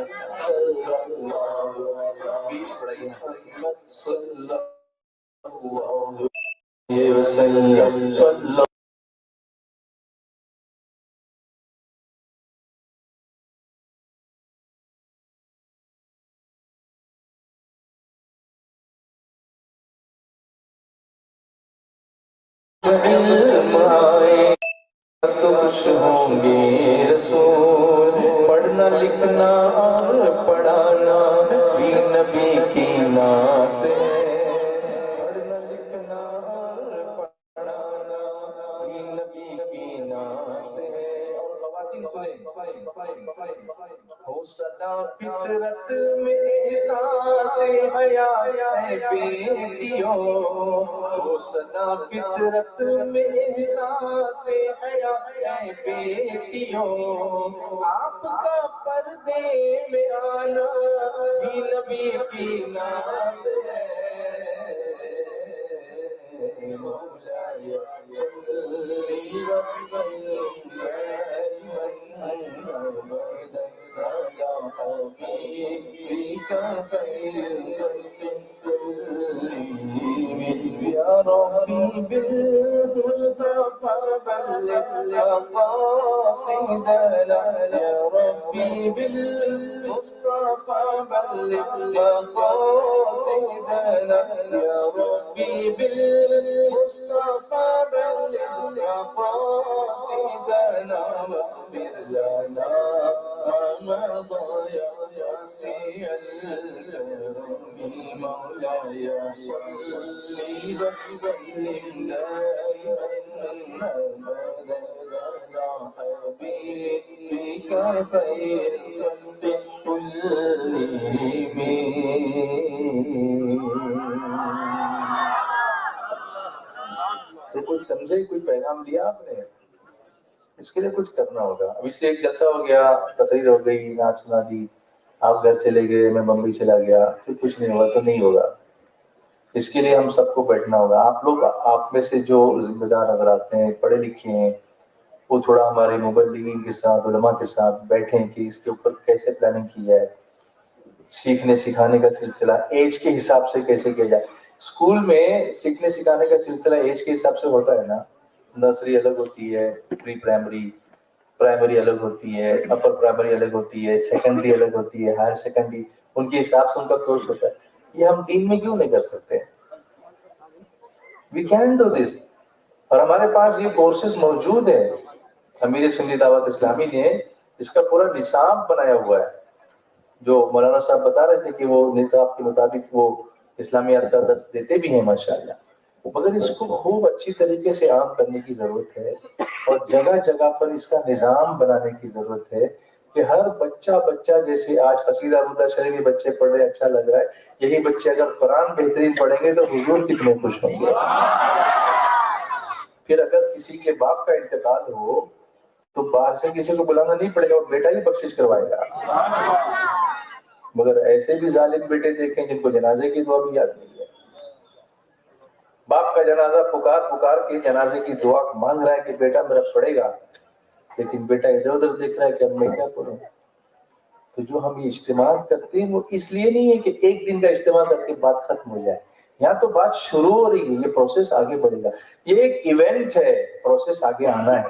صلى الله على محمد صلى الله عليه وسلم، صلى علم آئے تو خوش ہوں گے رسول، پڑھنا لکھنا اور پڑھانا بھی نبی کی نعت ہے، پڑھنا لکھنا اور پڑھانا بھی نبی کی نعت ہے۔ اور خواتین سنیں، ہو سدا فطرت میں احساس حیا اے بیٹیوں، ہو سدا فطرت میں احساس حیا اے بیٹیوں، آپ کا پردے میں آنا بھی نبی کی نعت ہے، مولایا صلی وسلم دائما ابدا على حبيبك خير الخلق كلهم، يا ربي بالمصطفى بلغ مقاصدنا، يا ربي بالمصطفى بلغ مقاصدنا، يا ربي بالمصطفى بلغ مقاصدنا، واغفر لنا ما مضى يا سي الكرم، مولاي صل وسلم دائما ابدا على حبيبك خير الخلق كلهم۔ تو کوئی سمجھے، کوئی پیغام لیا آپ نے؟ اس کے لیے کچھ کرنا ہوگا۔ اب اس سے ایک جلسہ ہو گیا، تقریر ہو گئی، نعت سنا دی، آپ گھر چلے گئے، میں بمبئی چلا گیا، پھر کچھ نہیں ہوا تو نہیں ہوگا۔ اس کے لیے ہم سب کو بیٹھنا ہوگا۔ آپ لوگ، آپ میں سے جو ذمہ دار حضرات ہیں، پڑھے لکھے ہیں، وہ تھوڑا ہمارے مبلغین کے ساتھ، علماء کے ساتھ بیٹھیں کہ اس کے اوپر کیسے پلاننگ کی جائے، سیکھنے سکھانے کا سلسلہ ایج کے حساب سے کیسے کیا جائے۔ اسکول میں سیکھنے سکھانے کا سلسلہ ایج کے حساب سے ہوتا ہے نا، نرسری الگ ہوتی ہے، پری پرائمری، پرائمری الگ ہوتی ہے، اپر پرائمری الگ ہوتی ہے، سیکنڈری الگ ہوتی ہے، ہائر سیکنڈری، ان کے حساب سے ان کا کورس ہوتا ہے۔ یہ ہم دین میں کیوں نہیں کر سکتے؟ وی کین ڈو دس، اور ہمارے پاس یہ کورسز موجود ہیں۔ امیر سنی دعوت اسلامی نے اس کا پورا نصاب بنایا ہوا ہے، جو مولانا صاحب بتا رہے تھے کہ وہ نصاب کے مطابق وہ اسلامیات کا درس دیتے بھی ہیں ماشاءاللہ، مگر اس کو خوب اچھی طریقے سے عام کرنے کی ضرورت ہے، اور جگہ جگہ پر اس کا نظام بنانے کی ضرورت ہے کہ ہر بچہ جیسے آج قصیدہ رودہ شریف بچے پڑھ رہے، اچھا لگ رہا ہے، یہی بچے اگر قرآن بہترین پڑھیں گے تو حضور کتنے خوش ہوں گے۔ پھر اگر کسی کے باپ کا انتقال ہو تو باہر سے کسی کو بلانا نہیں پڑے گا، وہ بیٹا ہی بخشش کروائے گا۔ مگر ایسے بھی ظالم بیٹے دیکھیں جن کو جنازے کی دعا بھی یاد نہیں ہے، باپ کا جنازہ پکار پکار کے جنازے کی دعا مانگ رہا ہے کہ بیٹا میرا پڑے گا، لیکن بیٹا ادھر ادھر دیکھ رہا ہے کہ اب میں کیا کروں۔ تو جو ہم یہ اجتماعات کرتے ہیں وہ اس لیے نہیں ہے کہ ایک دن کا اجتماع کر کے بات ختم ہو جائے، یہاں تو بات شروع ہو رہی ہے، یہ پروسیس آگے بڑھے گا، یہ ایک ایونٹ ہے، پروسیس آگے آنا ہے۔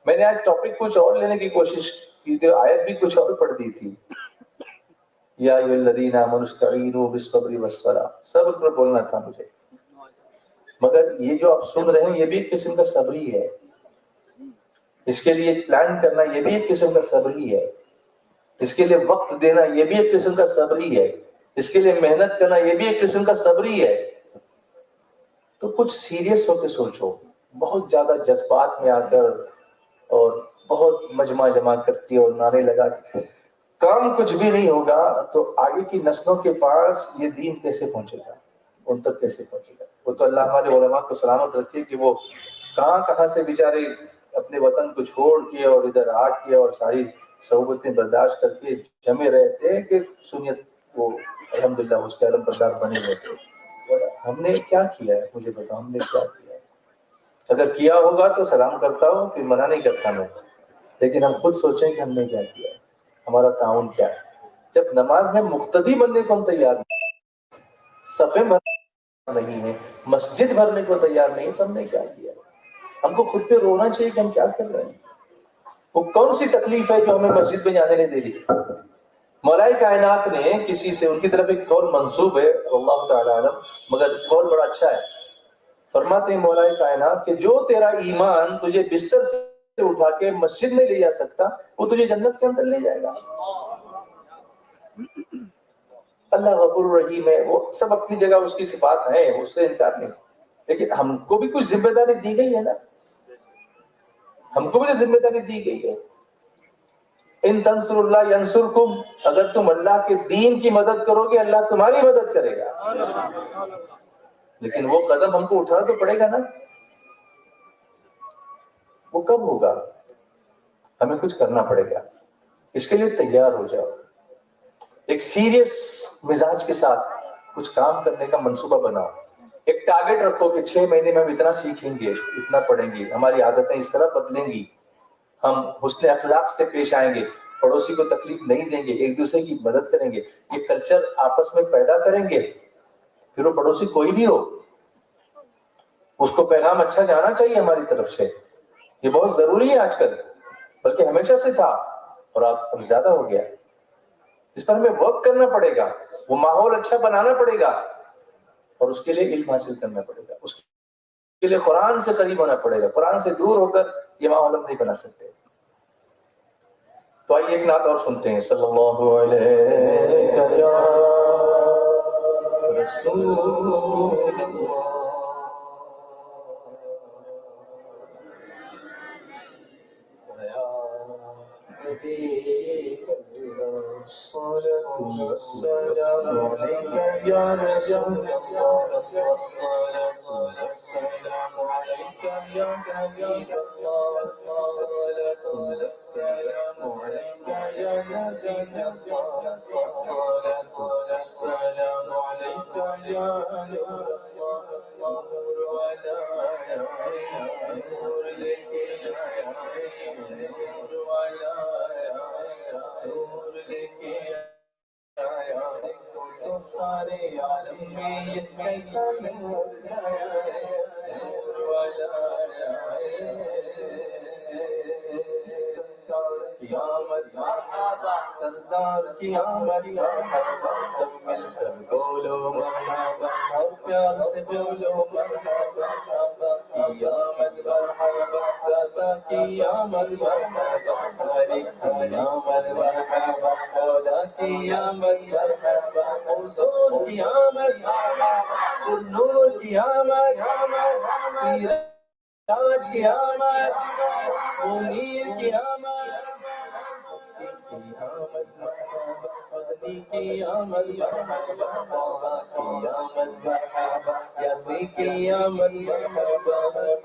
میں نے آج ٹاپک کچھ اور لینے کی کوشش کی تھی، آیت بھی کچھ اور پڑھ دی تھی، یا ایھا الذین آمنوا استعینوا بالصبر والصلاۃ، صبر پر بولنا تھا مجھے، مگر یہ جو آپ سن رہے ہیں یہ بھی ایک قسم کا صبر ہی ہے، اس کے لیے پلان کرنا یہ بھی ایک قسم کا صبر ہی ہے، اس کے لیے وقت دینا یہ بھی ایک قسم کا صبر ہی ہے، اس کے لیے محنت کرنا یہ بھی ایک قسم کا صبر ہی ہے۔ تو کچھ سیریس ہو کے سوچو، بہت زیادہ جذبات میں آ کر اور بہت مجمع جمع کر کے اور نعرے لگا کے کام کچھ بھی نہیں ہوگا تو آگے کی نسلوں کے پاس یہ دین کیسے پہنچے گا، ان تک کیسے پہنچے گا؟ وہ تو اللہ ہمارے علماء کو سلامت رکھے کہ وہ کہاں سے بیچارے اپنے وطن کو چھوڑ کے اور ادھر آ کے اور ساری صحبتیں برداشت کر کے جمے رہتے کہ سنیت وہ الحمدللہ اس کے علم بردار بنے ہوئے۔ ہم نے کیا کیا ہے؟ مجھے بتاؤ، ہم نے کیا کیا ہے؟ اگر کیا ہوگا تو سلام کرتا ہوں، پھر منع نہیں کرتا میں، لیکن ہم خود سوچیں کہ ہم نے کیا کیا ہے، ہمارا تعاون کیا ہے۔ جب نماز میں مقتدی بننے کو ہم تیار نہیں، صفیں بھرنے نہیں ہے، مسجد بھرنے کو تیار نہیں، تو ہم نے کیا کیا؟ ہم کو خود پہ رونا چاہیے کہ ہم کیا کر رہے ہیں۔ وہ کون سی تکلیف ہے جو ہمیں مسجد میں جانے نہیں دے رہی؟ مولا کائنات نے کسی سے، ان کی طرف ایک قول منسوب ہے، اللہ تعالی عالم، مگر قول بڑا اچھا ہے۔ فرماتے ہیں مولا کائنات کہ جو تیرا ایمان تجھے بستر سے اٹھا کے مسجد میں لے جا سکتا وہ تجھے جنت کے اندر لے جائے گا. اللہ غفور الرحیم ہے، وہ سب اپنی جگہ اس کی صفات ہیں، اس سے انکار نہیں، لیکن ہم کو بھی کچھ ذمہ داری دی گئی ہے نا، ہم کو بھی ذمہ داری دی گئی ہے. ان تنصر اللہ ینصرکم، اگر تم اللہ کے دین کی مدد کرو گے اللہ تمہاری مدد کرے گا. لیکن وہ قدم ہم کو اٹھانا تو پڑے گا نا. وہ کب ہوگا؟ ہمیں کچھ کرنا پڑے گا، اس کے لیے تیار ہو جاؤ. ایک سیریس مزاج کے ساتھ کچھ کام کرنے کا منصوبہ بناؤ. ایک ٹارگٹ رکھو کہ 6 مہینے میں ہم اتنا سیکھیں گے، اتنا پڑھیں گے، ہماری عادتیں اس طرح بدلیں گی، ہم حسن اخلاق سے پیش آئیں گے، پڑوسی کو تکلیف نہیں دیں گے، ایک دوسرے کی مدد کریں گے. یہ کلچر آپس میں پیدا کریں گے، پھر وہ پڑوسی کوئی بھی ہو اس کو پیغام اچھا جانا چاہیے ہماری طرف سے. یہ بہت ضروری ہے آج کل، بلکہ ہمیشہ سے تھا اور اب زیادہ ہو گیا. اس پر ہمیں ورک کرنا پڑے گا، وہ ماحول اچھا بنانا پڑے گا، اور اس کے لیے علم حاصل کرنا پڑے گا، اس کے لیے قرآن سے قریب ہونا پڑے گا. قرآن سے دور ہو کر یہ ماحول ہم نہیں بنا سکتے. تو آئیے ایک نعت اور سنتے ہیں. صلی اللہ علیہ یا رسول اللہ الصلاة والسلام عليك يا رسول الله، الصلاة والسلام عليك يا حبيب الله، الصلاة والسلام عليك يا نبي الله، الصلاة والسلام عليك يا نور الله. نور والا نور لے کے آیا، نور والا نور لے کے آیا، تو سارے عالم میں یہ کیسا نور چھایا ہے، نور والا سرکار کی آمد مرحبا، سردار کی آمد مرحبا، سب مل کر بولو مرحبا اور پیار سے بولو مرحبا. آقا کی آمد مرحبا، داتا کی آمد مرحبا، مالک کی آمد مرحبا، مولا کی آمد مرحبا، حضور کی آمد مرحبا، نور کی آمد، سراج کی آمد، منیر کی آمد، کی آمد مرحبا، مدنی کی آمد مرحبا، بابا کی آمد مرحبا، یاسی کی آمد مرحبا.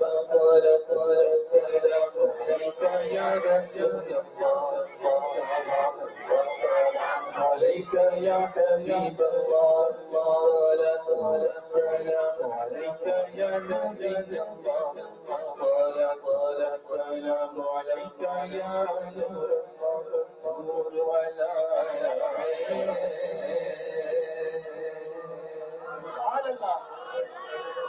الصلاة والسلام عليك يا رسول الله، والسلام عليك يا حبيب الله، الصلاة والسلام عليك يا نبي الله، الصلاة والسلام عليك يا نور الله. نور والا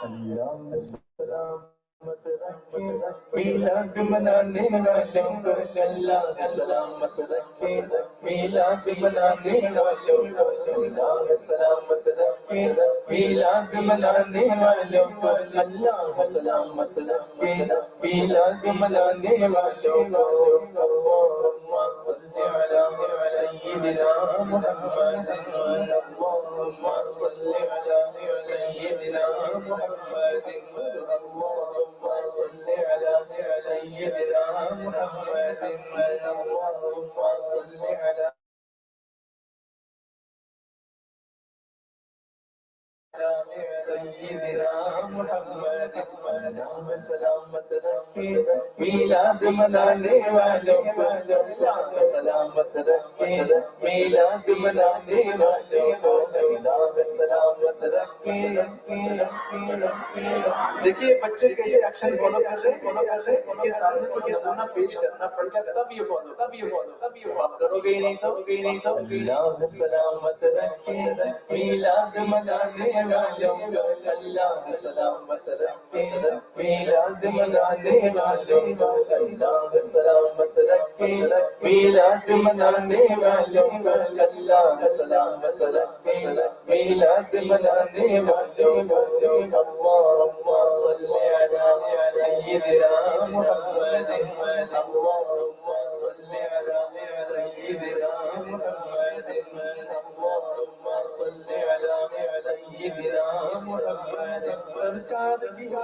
اللہ سلامت رکھے میلاد منانے والوں کو، اللہ سلامت رکھے میلاد منانے والوں کو، اللہ سلامت رکھے میلاد منانے والوں کو، اللہ سلامت رکھے میلاد منانے والوں کو. اللهم صل على سيدنا محمد، اللهم صل على سيدنا محمد، اللهم صل على سيدنا محمد، اللهم صل على سیدنا محمد. نام سلامت رکھے میلاد منانے والوں کو، اللہ سلامت رکھے میلاد منانے والوں کو، اللہ سلامت رکھے. دیکھیے بچے کیسے ایکشن فالو کر رہے ہیں، ان کے سامنے کوئی نمونہ پیش کرنا پڑ گا تب یہ فالو آپ کرو گے ہی نہیں تو اللہ سلامت رکھے میلاد منانے والوں کو، اللہ سلامت رکھے میلاد منانے والوں کو، اللہ سلامت رکھے میلاد منانے والوں کو، اللہ سلامت رکھے میلاد منانے والوں کو. اللهم صل على سيدنا محمد،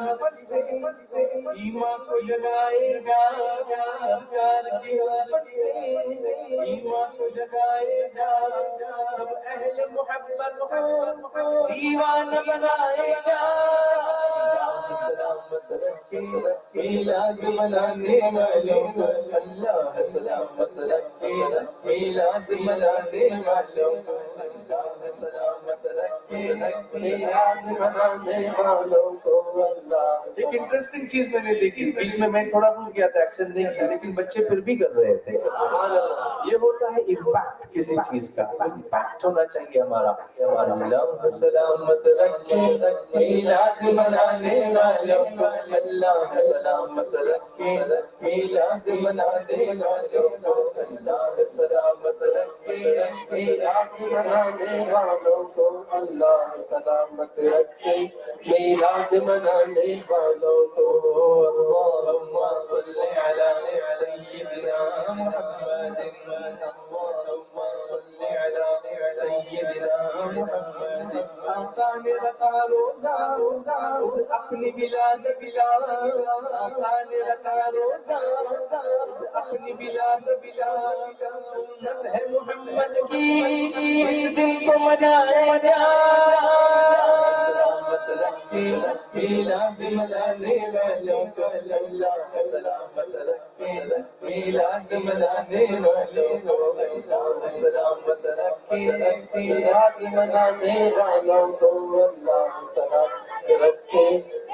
حفظ سے ایمان کو جگائے جا، سرکار کی حفظ سے ایمان کو جگائے جا، سب اہل محبت کو دیوانہ بنائے جا، سلامت رکھے میلاد منانے والوں کو، اللہ سلامت رکھے میلاد منانے والوں کو، اللہ سلامت رکھے میلاد منانے والوں کو، اللہ۔ ایک انٹرسٹنگ چیز میں نے دیکھی، بیچ میں تھوڑا بھول گیا تھا، ایکشن نہیں کیا، لیکن بچے پھر بھی کر رہے تھے۔ یہ ہوتا ہے امپیکٹ کسی چیز کا، امپیکٹ ہونا چاہیے ہمارا۔ اللہ سلامت رکھے میلاد منانے والوں کو، اللہ سلامت رکھے میلاد منانے والوں کو، اللہ سلامت رکھے میلاد منانے والوں کو، اللہ سلامت رکھے میلاد منانے والوں کو، اللہم صلی علی سیدنا محمد، اللہم صلی علی سیدنا محمد۔ آقا نے رکھا روزہ خود اپنی بلاد بلاد، آقا نے رکھا روزہ خود اپنی بلاد بلاد، سنت ہے محمد کی اس دن کو منایا جا، سلامت رکھے میلاد منانے والوں کو، اللہ سلامت رکھے میلاد منانے والوں کو، اللہ سلامت رکھے میلاد منانے والوں کو، اللہ سلامت رکھے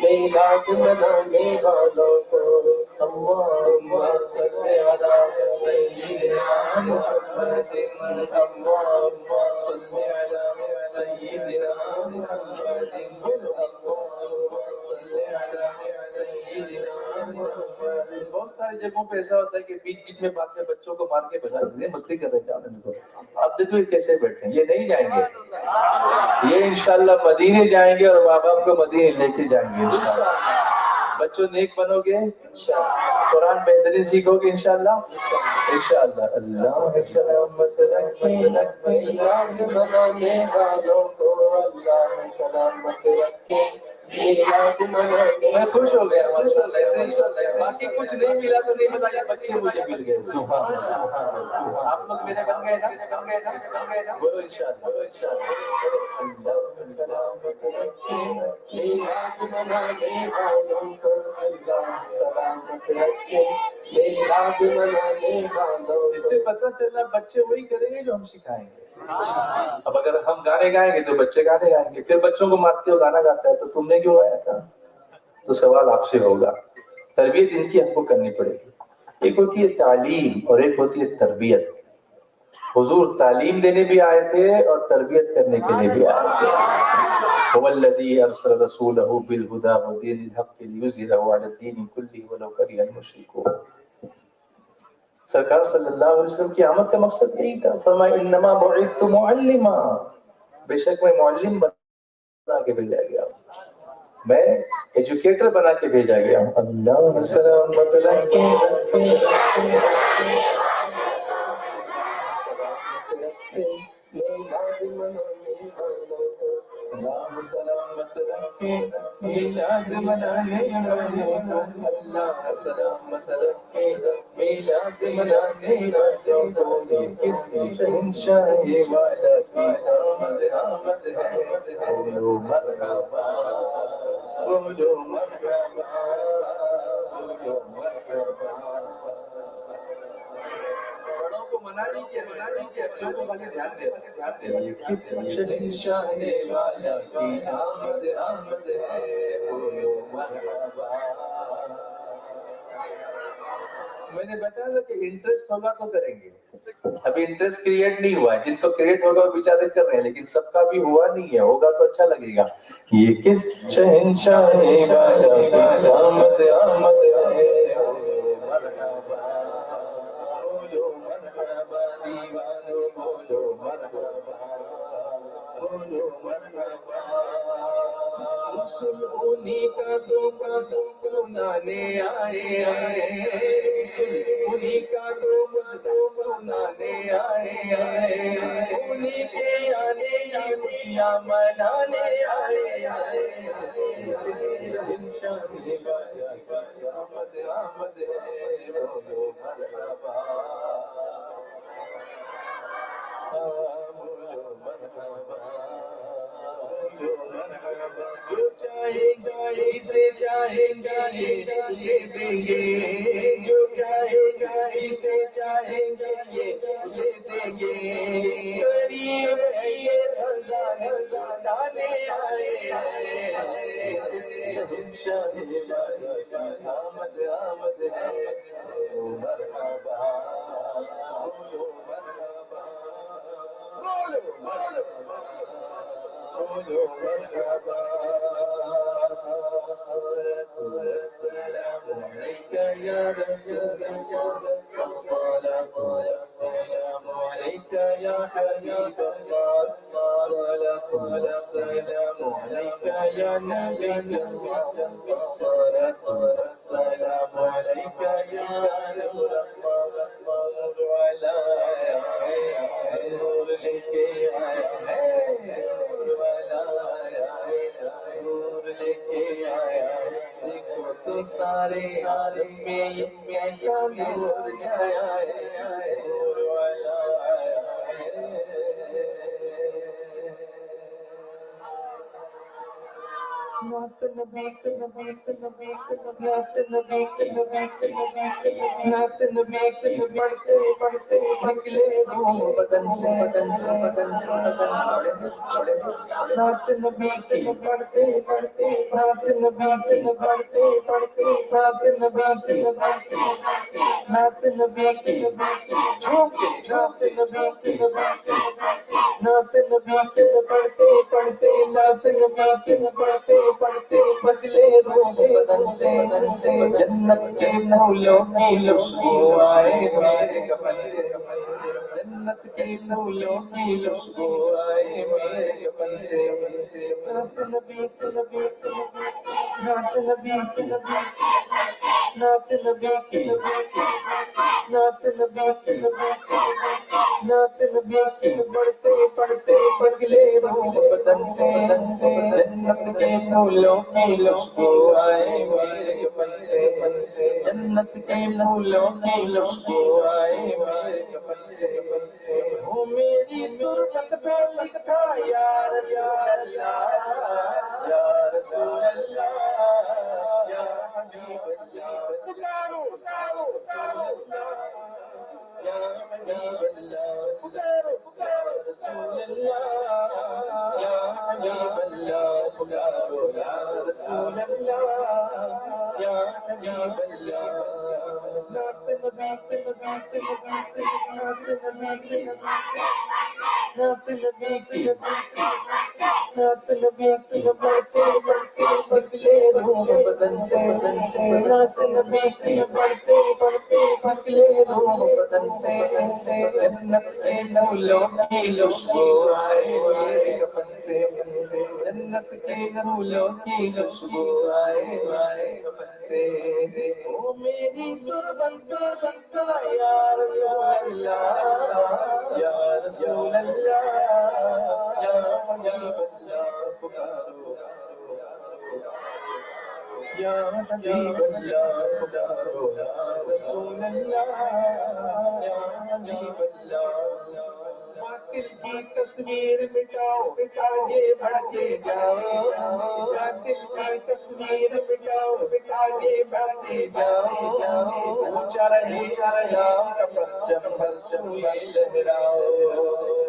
میلاد منانے والوں کو، اللہم صلی علی سیدنا محمد، اللہم صلی علی سیدنا محمد، اللہم صلی علی سیدنا محمد۔ بہت ساری جگہوں پہ ایسا ہوتا ہے کہ بیچ بیچ میں بعد میں بچوں کو مار کے بھگا دیتے ہیں، مستی کر رہے جانے کو۔ اب دیکھو یہ کیسے بیٹھے ہیں، یہ نہیں جائیں گے، یہ انشاءاللہ مدینے جائیں گے اور ماں باپ کو مدینے لے کے جائیں گے انشاءاللہ۔ بچوں نیک بنو گے، قرآن بہترین سیکھو گے انشاءاللہ، انشاءاللہ۔ اللہ سلامت رکھے میلاد منانے والوں کو، اللہ سلامت رکھے میلاد منانے۔ میں خوش ہو گیا ماشاءاللہ، باقی کچھ نہیں ملا تو نہیں ملا، یہ بچے مجھے مل گئے، سبحان اللہ۔ آپ لوگ میرے بن گئے نا، بولو انشاءاللہ۔ اللہ سلامت رکھے میلاد منانے والوں کو، اللہ سلامت رکھے میلاد منانے والوں۔ اس سے پتہ چلا بچے وہی کریں گے جو ہم سکھائیں گے۔ اب اگر ہم گانے گائیں گے تو بچے گانے گائیں گے، پھر بچوں کو مارتے ہو گانا گاتا ہے تو تم نے کیوں گایا تھا؟ تو سوال آپ سے ہوگا۔ تربیت ان کی ہم کو کرنی پڑے گی۔ ایک ہوتی ہے تعلیم اور ایک ہوتی ہے تربیت۔ حضور تعلیم دینے بھی آئے تھے اور تربیت کرنے کے لیے بھی آئے تھے۔ هو الذي ارسل رسوله بالهدى ودين الحق ليظهره على الدين كله ولو كره المشركون۔ سرکار صلی اللہ علیہ وسلم کی آمد کا مقصد یہی تھا، فرمایا انما بعثت معلما، بے شک میں معلم بنا کے بھیجا گیا ہوں، میں ایجوکیٹر بنا کے بھیجا گیا ہوں۔ اللہ سلامت رکھے میلاد منانے والوں کو، اللہ سلامت رکھے میلاد منانے والوں کو، اللہ سلامت رکھے میلاد منانے والوں کو۔ یہ کس شہنشاہ والا کی آمد آمد ہے، بولو مرحبا، بولو مرحبا، بولو مرحبا۔ بڑوں کو منع نہیں کیا، بچوں کو خالی دھیان دے۔ یہ کس شہنشاہ والا کی آمد آمد ہے، بولو مرحبا۔ میں نے بتایا تھا کہ انٹرسٹ ہوگا تو کریں گے، ابھی انٹرسٹ کریٹ نہیں ہوا ہے، جن کو کریٹ ہوگا وہ بیچارے کر رہے ہیں، لیکن سب کا بھی ہوا نہیں ہے، ہوگا تو اچھا لگے گا۔ یہ کس شہنشاہ والا کی آمد آمد ہے، بولو مرحبا، بولو مرحبا دیوانو، بولو مرحبا، بولو مرحبا۔ رسول انہی کا تو سنانے آئے رسول انہی کا تو سنانے آئے انہی کے آنے کی خوشیاں منانے آئے اس شان آمد آمد ہے بولو مرحبا بولو مرحبا بولو مرحبا جو چاہیں گے اسے چاہیں گے اسے دیں گے جو چاہیں گے اسے چاہیں گے اسے دیں گے قریب ہے یہ رضا لانے آئے اس شان آمد آمد ہے بولو مرحبا بولو مرحبا بولو مرحبا بولو مرحبا الصلاة والسلام عليك يا رسول الله الصلاة والسلام عليك يا حبيب الله الصلاة والسلام عليك يا نبي الله الصلاة والسلام عليك يا نور الله نور على نور لك نور والا نور لے کے آیا دیکھو تو سارے عالم میں یہ ایسا نور چھایا ہے نور والا آیا ہے نعت نبی نبی نبی نعت نبی نبی نعت نبی پڑھتے پڑھتے نکلے روح بدن سے بدن سے بدن سے بدن سے نعت نبی کی پڑھتے پڑھتے نعت نبی کی پڑھتے پڑھتے نعت نبی کی نعت نبی کی جھومتے نعت نبی کی نعت نبی کی پڑھتے پڑھتے نعت نبی کی پڑھتے پڑھتے بدلے روح بدن سے جنت کے پھولوں کی خوشبو آئے میرے کفن سے جنت کے پھولوں کی خوشبو آئے میرے کفن سے نعت نبی کی نعت نبی کی نعت نبی کی نعت نبی کی نعت نبی کی پڑھتے پڑھتے بدلے روح بدن سے جنت کے پھولوں کی خوشبو آئے میرے کفن سے جنت کے پھولوں کی خوشبو آئے میرے کفن سے وہ میری تربت پہ لکھا یا رسول اللہ یا رسول اللہ یا حبیب اللہ پکارو رسول اللہ یا حبیب اللہ پکارو رسول اللہ یا حبیب اللہ پکارو یا رسول اللہ یا حبیب اللہ نعت نبی کی نعت نبی کی نعت نبی کی نعت نبی کی پڑھتے پڑھتے بدلے روح بدن سے نعت نبی کی پڑھتے پڑھتے بدلے روح بدن سے جنت کے پھولوں کی خوشبو آئے میرے کفن سے جنت کے پھولوں کی خوشبو آئے میرے کفن سے او میری تربت پہ لکھا یا رسول اللہ یا رسول اللہ یا حبیب اللہ پکارو یا حبیب اللہ پکارو یا رسول اللہ یا حبیب اللہ باطل کی تصویر مٹاؤ آگے بڑھتے جاؤ باطل کی تصویر مٹاؤ آگے بڑھتے جاؤ اونچا رہے اسلام کا پرچم ہر سوئے لہراؤ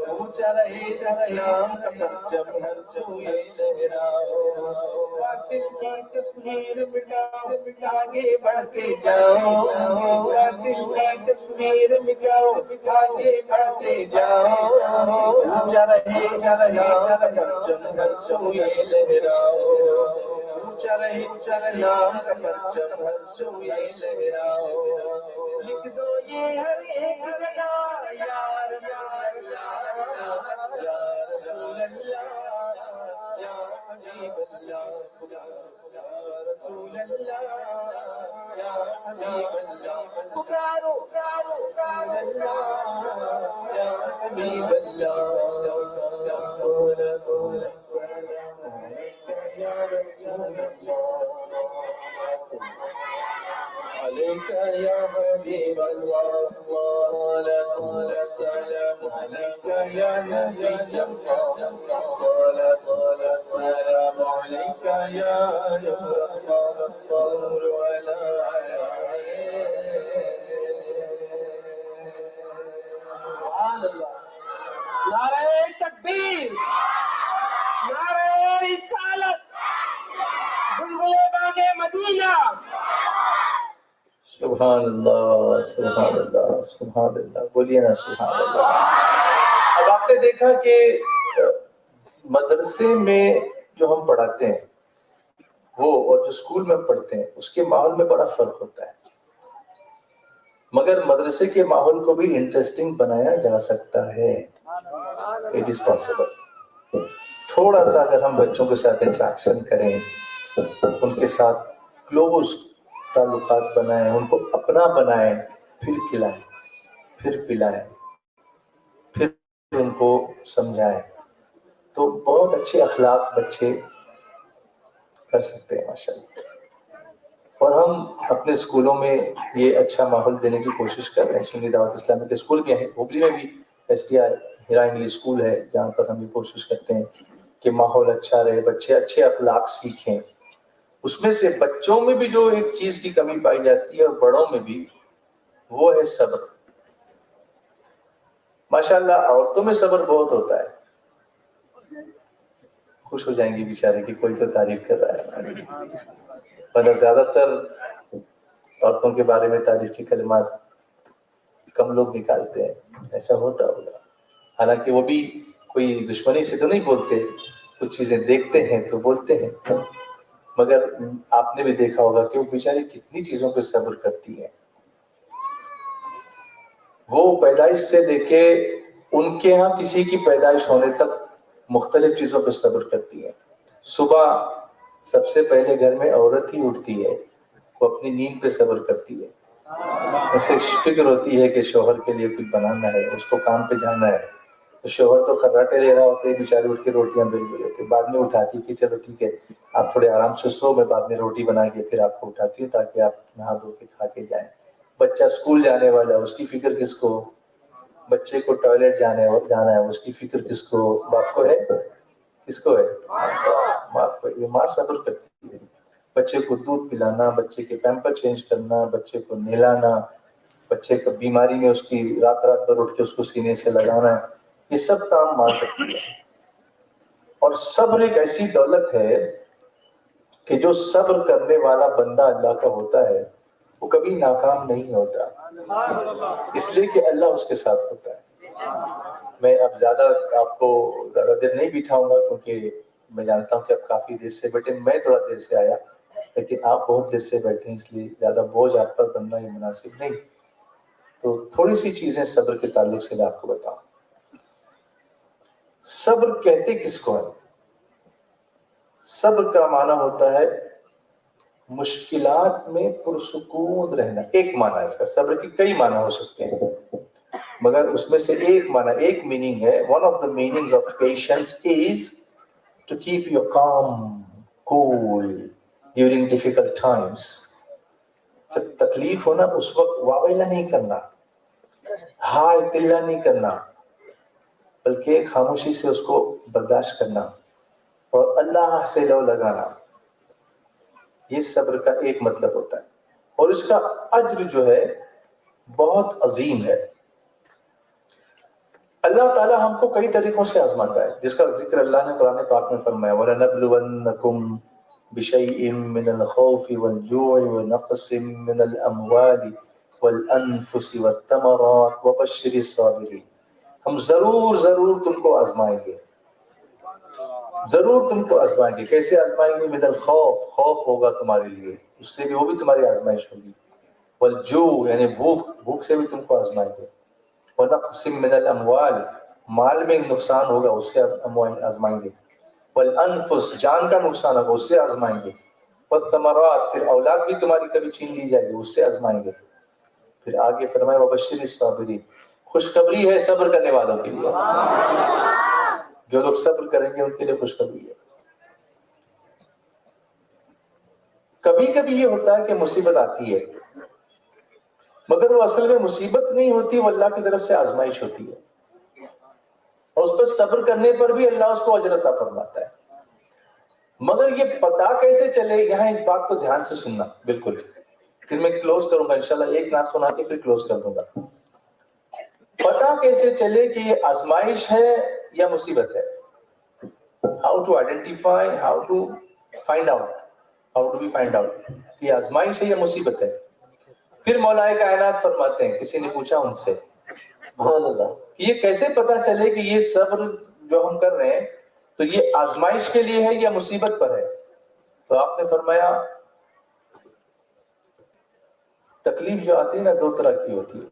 اونچا رہے اسلام کا پرچم ہر سوئے لہراؤ باطل کی تصویر مٹاؤ آگے بڑھتے جاؤ باطل کی تصویر مٹاؤ آگے بڑھتے جاؤ اونچا رہے اسلام کا پرچم ہر سوئے لہراؤ اونچا رہے اسلام کا پرچم ہر سوئے لہراؤ لکھ دو یہ ہر ایک جگہ یا رسول اللہ یا رسول اللہ یا حبیب اللہ رسول اللہ یا حبیب اللہ پکارو رسول اللہ یا حبیب اللہ الصلاۃ والسلام علیک یا رسول اللہ عليك يا حبيب الله الصلاة والسلام عليك يا نبي الله الصلاة والسلام عليك يا نور الله نور ولا سبحان الله نعرہ تکبیر نعرہ رسالت بلبل باغ مدینہ سبحان اللہ سبحان اللہ سبحان اللہ بولیے نا سبحان اللہ۔ اب آپ نے دیکھا کہ مدرسے میں جو ہم پڑھاتے ہیں وہ اور جو اسکول میں پڑھتے ہیں اس کے ماحول میں بڑا فرق ہوتا ہے، مگر مدرسے کے ماحول کو بھی انٹرسٹنگ بنایا جا سکتا ہے، اٹ از پاسبل۔ تھوڑا سا اگر ہم بچوں کے ساتھ انٹریکشن کریں، ان کے ساتھ کلوز تعلقات بنائیں، ان کو اپنا بنائیں، پھر کھلائیں، پھر پلائیں، پھر ان کو سمجھائیں، تو بہت اچھے اخلاق بچے کر سکتے ہیں ماشاءاللہ۔ اور ہم اپنے اسکولوں میں یہ اچھا ماحول دینے کی کوشش کر رہے ہیں۔ سنی دعوت اسلامی کے اسکول بھی ہیں، ہبلی میں بھی ایس ٹی آئی ہیرا انگلش اسکول ہے جہاں پر ہم یہ کوشش کرتے ہیں کہ ماحول اچھا رہے، بچے اچھے اخلاق سیکھیں۔ اس میں سے بچوں میں بھی جو ایک چیز کی کمی پائی جاتی ہے اور بڑوں میں بھی، وہ ہے صبر۔ ماشاءاللہ عورتوں میں صبر بہت ہوتا ہے، خوش ہو جائیں گی بیچارے کہ کوئی تو تعریف کر رہا ہے، ورنہ زیادہ تر عورتوں کے بارے میں تعریف کی کلمات کم لوگ نکالتے ہیں، ایسا ہوتا ہوگا۔ حالانکہ وہ بھی کوئی دشمنی سے تو نہیں بولتے، کچھ چیزیں دیکھتے ہیں تو بولتے ہیں، مگر آپ نے بھی دیکھا ہوگا کہ وہ بیچاری کتنی چیزوں پہ صبر کرتی ہیں۔ وہ پیدائش سے لے کے ان کے ہاں کسی کی پیدائش ہونے تک مختلف چیزوں پہ صبر کرتی ہیں۔ صبح سب سے پہلے گھر میں عورت ہی اٹھتی ہے، وہ اپنی نیند پہ صبر کرتی ہے، اسے فکر ہوتی ہے کہ شوہر کے لیے کچھ بنانا ہے، اس کو کام پہ جانا ہے، تو شوہر تو خراٹے لے رہا ہوتے ہیں، بیچارے اٹھ کے روٹیاں بیل رہے ہوتے ہیں، بعد میں اٹھاتی کہ چلو ٹھیک ہے آپ تھوڑے آرام سے سو، میں بعد میں روٹی بنا کے پھر آپ کو اٹھاتی ہوں تاکہ آپ نہا دھو کے کھا کے جائیں۔ بچہ اسکول جانے والا ہے، اس کی فکر کس کو؟ بچے کو ٹوائلٹ جانا ہے، اس کی فکر کس کو؟ باپ کو ہے؟ کس کو ہے؟ ماں کو۔ یہ ماں صبر کرتی ہے، بچے کو دودھ پلانا، بچے کے پیمپر چینج کرنا، بچے کو نہلانا، بچے کو بیماری میں اس کی رات بھر اٹھ کے اس کو سینے سے لگانا، یہ سب کام ماں کرتی ہے۔ اور صبر ایک ایسی دولت ہے کہ جو صبر کرنے والا بندہ اللہ کا ہوتا ہے وہ کبھی ناکام نہیں ہوتا، اس لیے کہ اللہ اس کے ساتھ ہوتا ہے۔ میں اب زیادہ آپ کو زیادہ دیر نہیں بٹھاؤں گا کیونکہ میں جانتا ہوں کہ آپ کافی دیر سے بیٹھے، میں تھوڑا دیر سے آیا لیکن آپ بہت دیر سے بیٹھے، اس لیے زیادہ بوجھ آپ پر بننا یہ مناسب نہیں، تو تھوڑی سی چیزیں صبر کے تعلق سے میں آپ کو بتاؤں۔ صبر کہتے کس کو ہے؟ صبر کا معنی ہوتا ہے مشکلات میں پرسکون رہنا، ایک معنی ہے اس کا۔ صبر کی کئی معنی ہو سکتے ہیں مگر اس میں سے ایک معنی، ایک میننگ ہے، one of the meanings of patience is to keep you calm, cool during difficult times۔ جب تکلیف ہونا اس وقت واویلا نہیں کرنا، ہائے تلا نہیں کرنا، بلکہ خاموشی سے اس کو برداشت کرنا اور اللہ سے لو لگانا، یہ صبر کا ایک مطلب ہوتا ہے، اور اس کا اجر جو ہے بہت عظیم ہے۔ اللہ تعالیٰ ہم کو کئی طریقوں سے آزماتا ہے، جس کا ذکر اللہ نے قرآن پاک میں فرمایا وَلَنَبْلُوَنَّكُمْ بِشَيْءٍ مِّنَ الْخَوْفِ وَالْجُوعِ وَنَقْصٍ مِّنَ الْأَمْوَالِ وَالْأَنفُسِ وَالثَّمَرَاتِ وَبَشِّرِ الصَّابِرِينَ۔ ہم ضرور تم کو آزمائیں گے، ضرور تم کو آزمائیں گے۔ کیسے آزمائیں گے؟ من الخوف، خوف ہوگا تمہارے لیے، اس سے بھی وہ بھی تمہاری آزمائش ہوگی، والجوع یعنی بھوک سے بھی تم کو آزمائیں گے، ونقص من الاموال مال میں نقصان ہوگا اس سے آزمائیں گے، والانفس جان کا نقصان ہوگا اس سے آزمائیں گے، والثمرات، پھر اولاد بھی تمہاری کبھی چھین لی جائے گی، اس سے آزمائیں گے. پھر آگے فرمایا وبشر الصابرین، خوشخبری ہے صبر کرنے والوں کے لیے. جو لوگ صبر کریں گے ان کے لیے خوشخبری ہے. کبھی کبھی یہ ہوتا ہے کہ مصیبت آتی ہے، مگر وہ اصل میں مصیبت نہیں ہوتی، وہ اللہ کی طرف سے آزمائش ہوتی ہے، اور اس پر صبر کرنے پر بھی اللہ اس کو اجر عطا فرماتا ہے. مگر یہ پتا کیسے چلے، یہاں اس بات کو دھیان سے سننا بالکل. پھر میں کلوز کروں گا انشاءاللہ، ایک نعت سنا کے پھر کلوز کر دوں گا. پتا کیسے چلے کہ یہ آزمائش ہے یا مصیبت ہے؟ How to identify, how to find out, how to be find out یہ آزمائش ہے یا مصیبت ہے؟ پھر مولا کائنات فرماتے ہیں، کسی نے پوچھا ان سے سبحان اللہ کہ یہ کیسے پتا چلے کہ یہ صبر جو ہم کر رہے ہیں تو یہ آزمائش کے لیے ہے یا مصیبت پر ہے؟ تو آپ نے فرمایا تکلیف جو آتی ہے نا دو طرح کی ہوتی ہے،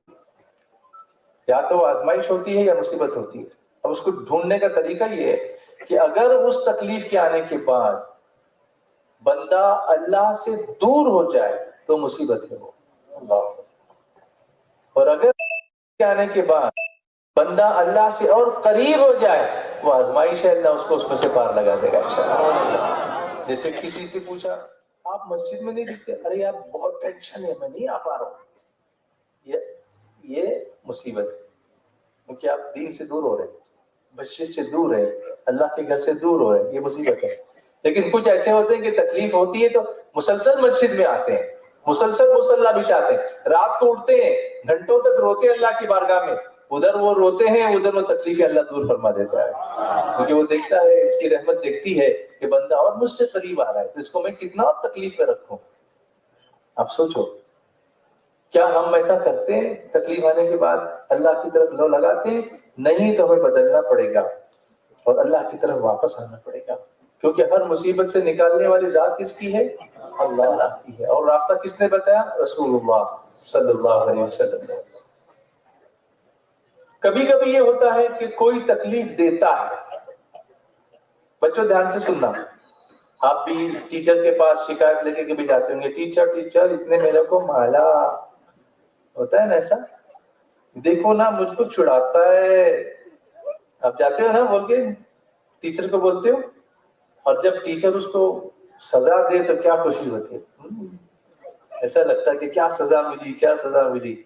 یا تو آزمائش ہوتی ہے یا مصیبت ہوتی ہے. اب اس کو ڈھونڈنے کا طریقہ یہ ہے کہ اگر اس تکلیف کے آنے کے بعد بندہ اللہ سے دور ہو جائے تو مصیبت ہے وہ اللہ، اور اگر کے آنے کے بعد بندہ اللہ سے اور قریب ہو جائے وہ آزمائش ہے، اللہ اس کو اس میں سے پار لگا دے گا انشاءاللہ. جیسے کسی سے پوچھا آپ مسجد میں نہیں دکھتے، ارے یار بہت ٹینشن ہے میں نہیں آ پا رہا ہوں، یہ مصیبت ہے کیونکہ آپ دین سے دور ہو رہے ہیں، مسجد سے دور ہے، اللہ کے گھر سے دور ہو رہے ہیں، یہ مصیبت ہے. لیکن کچھ ایسے ہوتے ہیں کہ تکلیف ہوتی ہے تو مسلسل مسجد میں آتے ہیں، مسلسل مصلی بچھاتے ہیں، رات کو اٹھتے ہیں گھنٹوں تک روتے ہیں اللہ کی بارگاہ میں، ادھر وہ روتے ہیں ادھر وہ تکلیفیں اللہ دور فرما دیتا ہے، کیونکہ وہ دیکھتا ہے، اس کی رحمت دیکھتی ہے کہ بندہ اور مجھ سے قریب آ رہا ہے تو اس کو میں کتنا تکلیف میں رکھوں. اب سوچو کیا ہم ایسا کرتے ہیں؟ تکلیف آنے کے بعد اللہ کی طرف لو لگاتے ہیں؟ نہیں تو ہمیں بدلنا پڑے گا اور اللہ کی طرف واپس آنا پڑے گا، کیونکہ ہر مصیبت سے نکالنے والی ذات کس کی ہے؟ اللہ کی ہے. اور راستہ کس نے بتایا؟ رسول اللہ صلی اللہ علیہ وسلم. کبھی کبھی یہ ہوتا ہے کہ کوئی تکلیف دیتا ہے، بچوں دھیان سے سننا، آپ بھی ٹیچر کے پاس شکایت لے کے کبھی جاتے ہوں گے، ٹیچر اس نے میرے کو مالا، ہوتا ہے نا ایسا، دیکھو نا مجھ کو چھڑاتا ہے. آپ جاتے ہو نا بول کے ٹیچر کو بولتے ہو، اور جب ٹیچر اس کو سزا دے تو کیا خوشی ہوتی ہے، ایسا لگتا ہے کہ کیا سزا ملی کیا سزا ملی.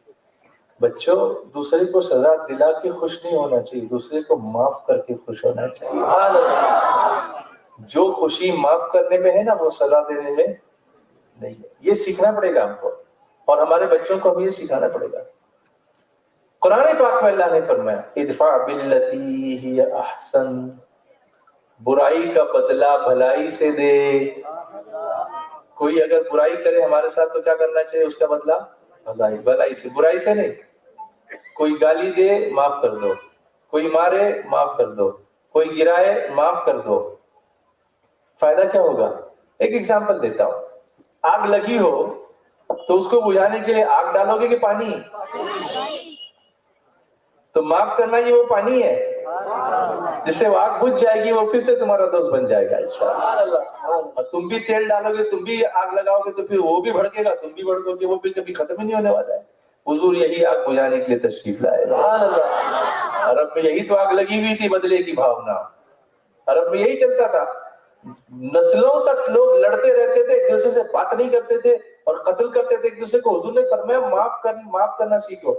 بچوں دوسرے کو سزا دلا کے خوش نہیں ہونا چاہیے، دوسرے کو معاف کر کے خوش ہونا چاہیے. جو خوشی معاف کرنے میں ہے نا وہ سزا دینے میں نہیں ہے. یہ سیکھنا پڑے گا ہم کو، اور ہمارے بچوں کو ہمیں یہ سکھانا پڑے گا. قرآن پاک میں اللہ نے فرمایا ادفع باللتی ہی احسن، برائی کا بدلہ بھلائی سے دے. کوئی اگر برائی کرے ہمارے ساتھ تو کیا کرنا چاہیے؟ اس کا بدلہ بھلائی سے، برائی سے نہیں. کوئی گالی دے معاف کر دو، کوئی مارے معاف کر دو، کوئی گرائے معاف کر دو. فائدہ کیا ہوگا؟ ایک ایگزامپل دیتا ہوں، آگ لگی ہو تو اس کو بجھانے کے لیے آگ ڈالو گے کہ پانی؟ تو معاف کرنا یہ وہ پانی ہے جس سے وہ آگ بجھ جائے گی، وہ پھر سے تمہارا دوست بن جائے گا انشاءاللہ. اور تم بھی تیل ڈالو گے، تم بھی آگ لگاؤ گے تو پھر وہ بھی بھڑکے گا، تم بھی بھڑکو گے، وہ بھی کبھی ختم ہی نہیں ہونے والا ہے. حضور یہی آگ بجھانے کے لیے تشریف لائے. عرب میں یہی تو آگ لگی ہوئی تھی، بدلے کی بھاونا عرب میں یہی چلتا تھا. نسلوں تک لوگ لڑتے رہتے تھے، ایک دوسرے سے بات نہیں کرتے تھے اور قتل کرتے تھے ایک دوسرے کو. حضور نے فرمایا معاف کرنا سیکھو.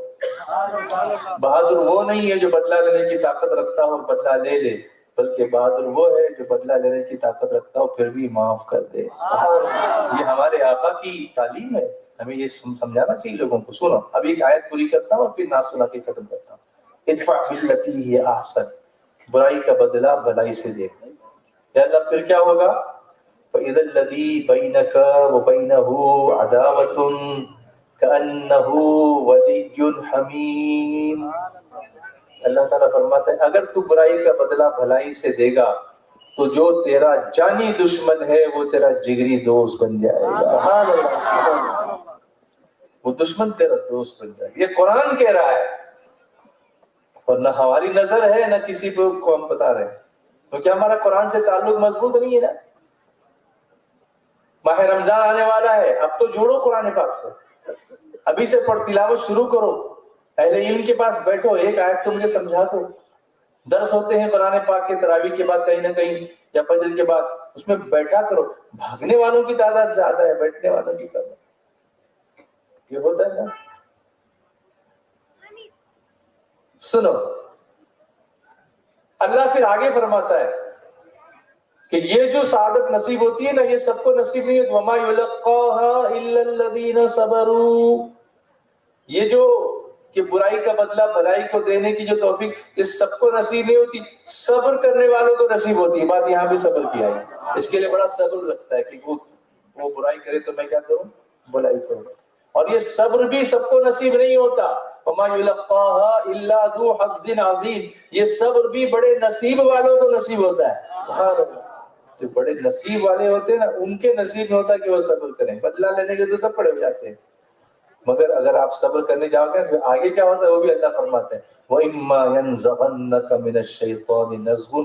بہادر وہ نہیں ہے جو بدلہ لینے کی طاقت رکھتا ہو اور بدلہ لے لے، بلکہ بہادر وہ ہے جو بدلہ لینے کی طاقت رکھتا ہو پھر بھی معاف کر دے. یہ ہمارے آقا کی تعلیم ہے، ہمیں یہ سمجھانا چاہیے لوگوں کو. سنو اب ایک آیت پوری کرتا ہوں اور پھر نعت سنا کے ختم کرتا ہوں. ادفع باللتی ہی احسن، برائی کا بدلہ بھلائی سے دے. یا اللہ پھر کیا ہوگا؟ فَإِذَا الَّذِي بَيْنَكَ وَبَيْنَهُ عَدَاوَةٌ كَأَنَّهُ وَلِيٌّ حَمِيمٌ. اللہ تعالیٰ فرماتا ہے اگر تو برائی کا بدلہ بھلائی سے دے گا تو جو تیرا جانی دشمن ہے وہ تیرا جگری دوست بن جائے گا. وہ دشمن تیرا دوست بن جائے گا. یہ قرآن کہہ رہا ہے، اور نہ ہماری نظر ہے نہ کسی کو ہم بتا رہے ہیں، کیونکہ ہمارا قرآن سے تعلق مضبوط نہیں ہے نا. ماہ رمضان آنے والا ہے، اب تو جوڑو قرآن پاک سے، ابھی سے پڑھ، تلاوت شروع کرو، اہل علم کے پاس بیٹھو، ایک آیت تو مجھے سمجھا دو۔ درس ہوتے ہیں قرآن پاک کے تراویح کے بعد کہیں نہ کہیں یا فجر کے بعد، اس میں بیٹھا کرو۔ بھاگنے والوں کی تعداد زیادہ ہے، بیٹھنے والوں کی کم ہے، یہ ہوتا ہے نا۔ سنو، اللہ پھر آگے فرماتا ہے کہ یہ جو سعادت نصیب ہوتی ہے نا، یہ سب کو نصیب نہیں ہوتی۔ وَمَا يُلَقَّاهَا إِلَّا الَّذِينَ صَبَرُوا، یہ جو کہ برائی کا بدلہ بھلائی کو دینے کی جو توفیق، یہ سب کو نصیب نہیں ہوتی، صبر کرنے والوں کو نصیب ہوتی ہے۔ بات یہاں بھی صبر کی آئی، اس کے لیے بڑا صبر لگتا ہے کہ وہ برائی کرے تو میں کیا کروں، بھلائی کروں، اور یہ صبر بھی سب کو نصیب نہیں ہوتا۔ وَمَا يُلَقَّاهَا إِلَّا ذُو حَظٍّ عَظِيمٍ، یہ صبر بھی بڑے نصیب والوں کو نصیب ہوتا ہے۔ سبحان اللہ، جو بڑے نصیب والے ہوتے ہیں نا، ان کے نصیب میں ہوتا ہے کہ وہ صبر کریں، بدلہ لینے کے تو سب پڑے ہو جاتے ہیں، مگر اگر آپ صبر کرنے جاؤ گے تو آگے کیا ہوتا ہے وہ بھی اللہ فرماتے ہیں۔ وَإِمَّا يَنزَغَنَّكَ مِنَ الشَّيْطَانِ نَزْغٌ،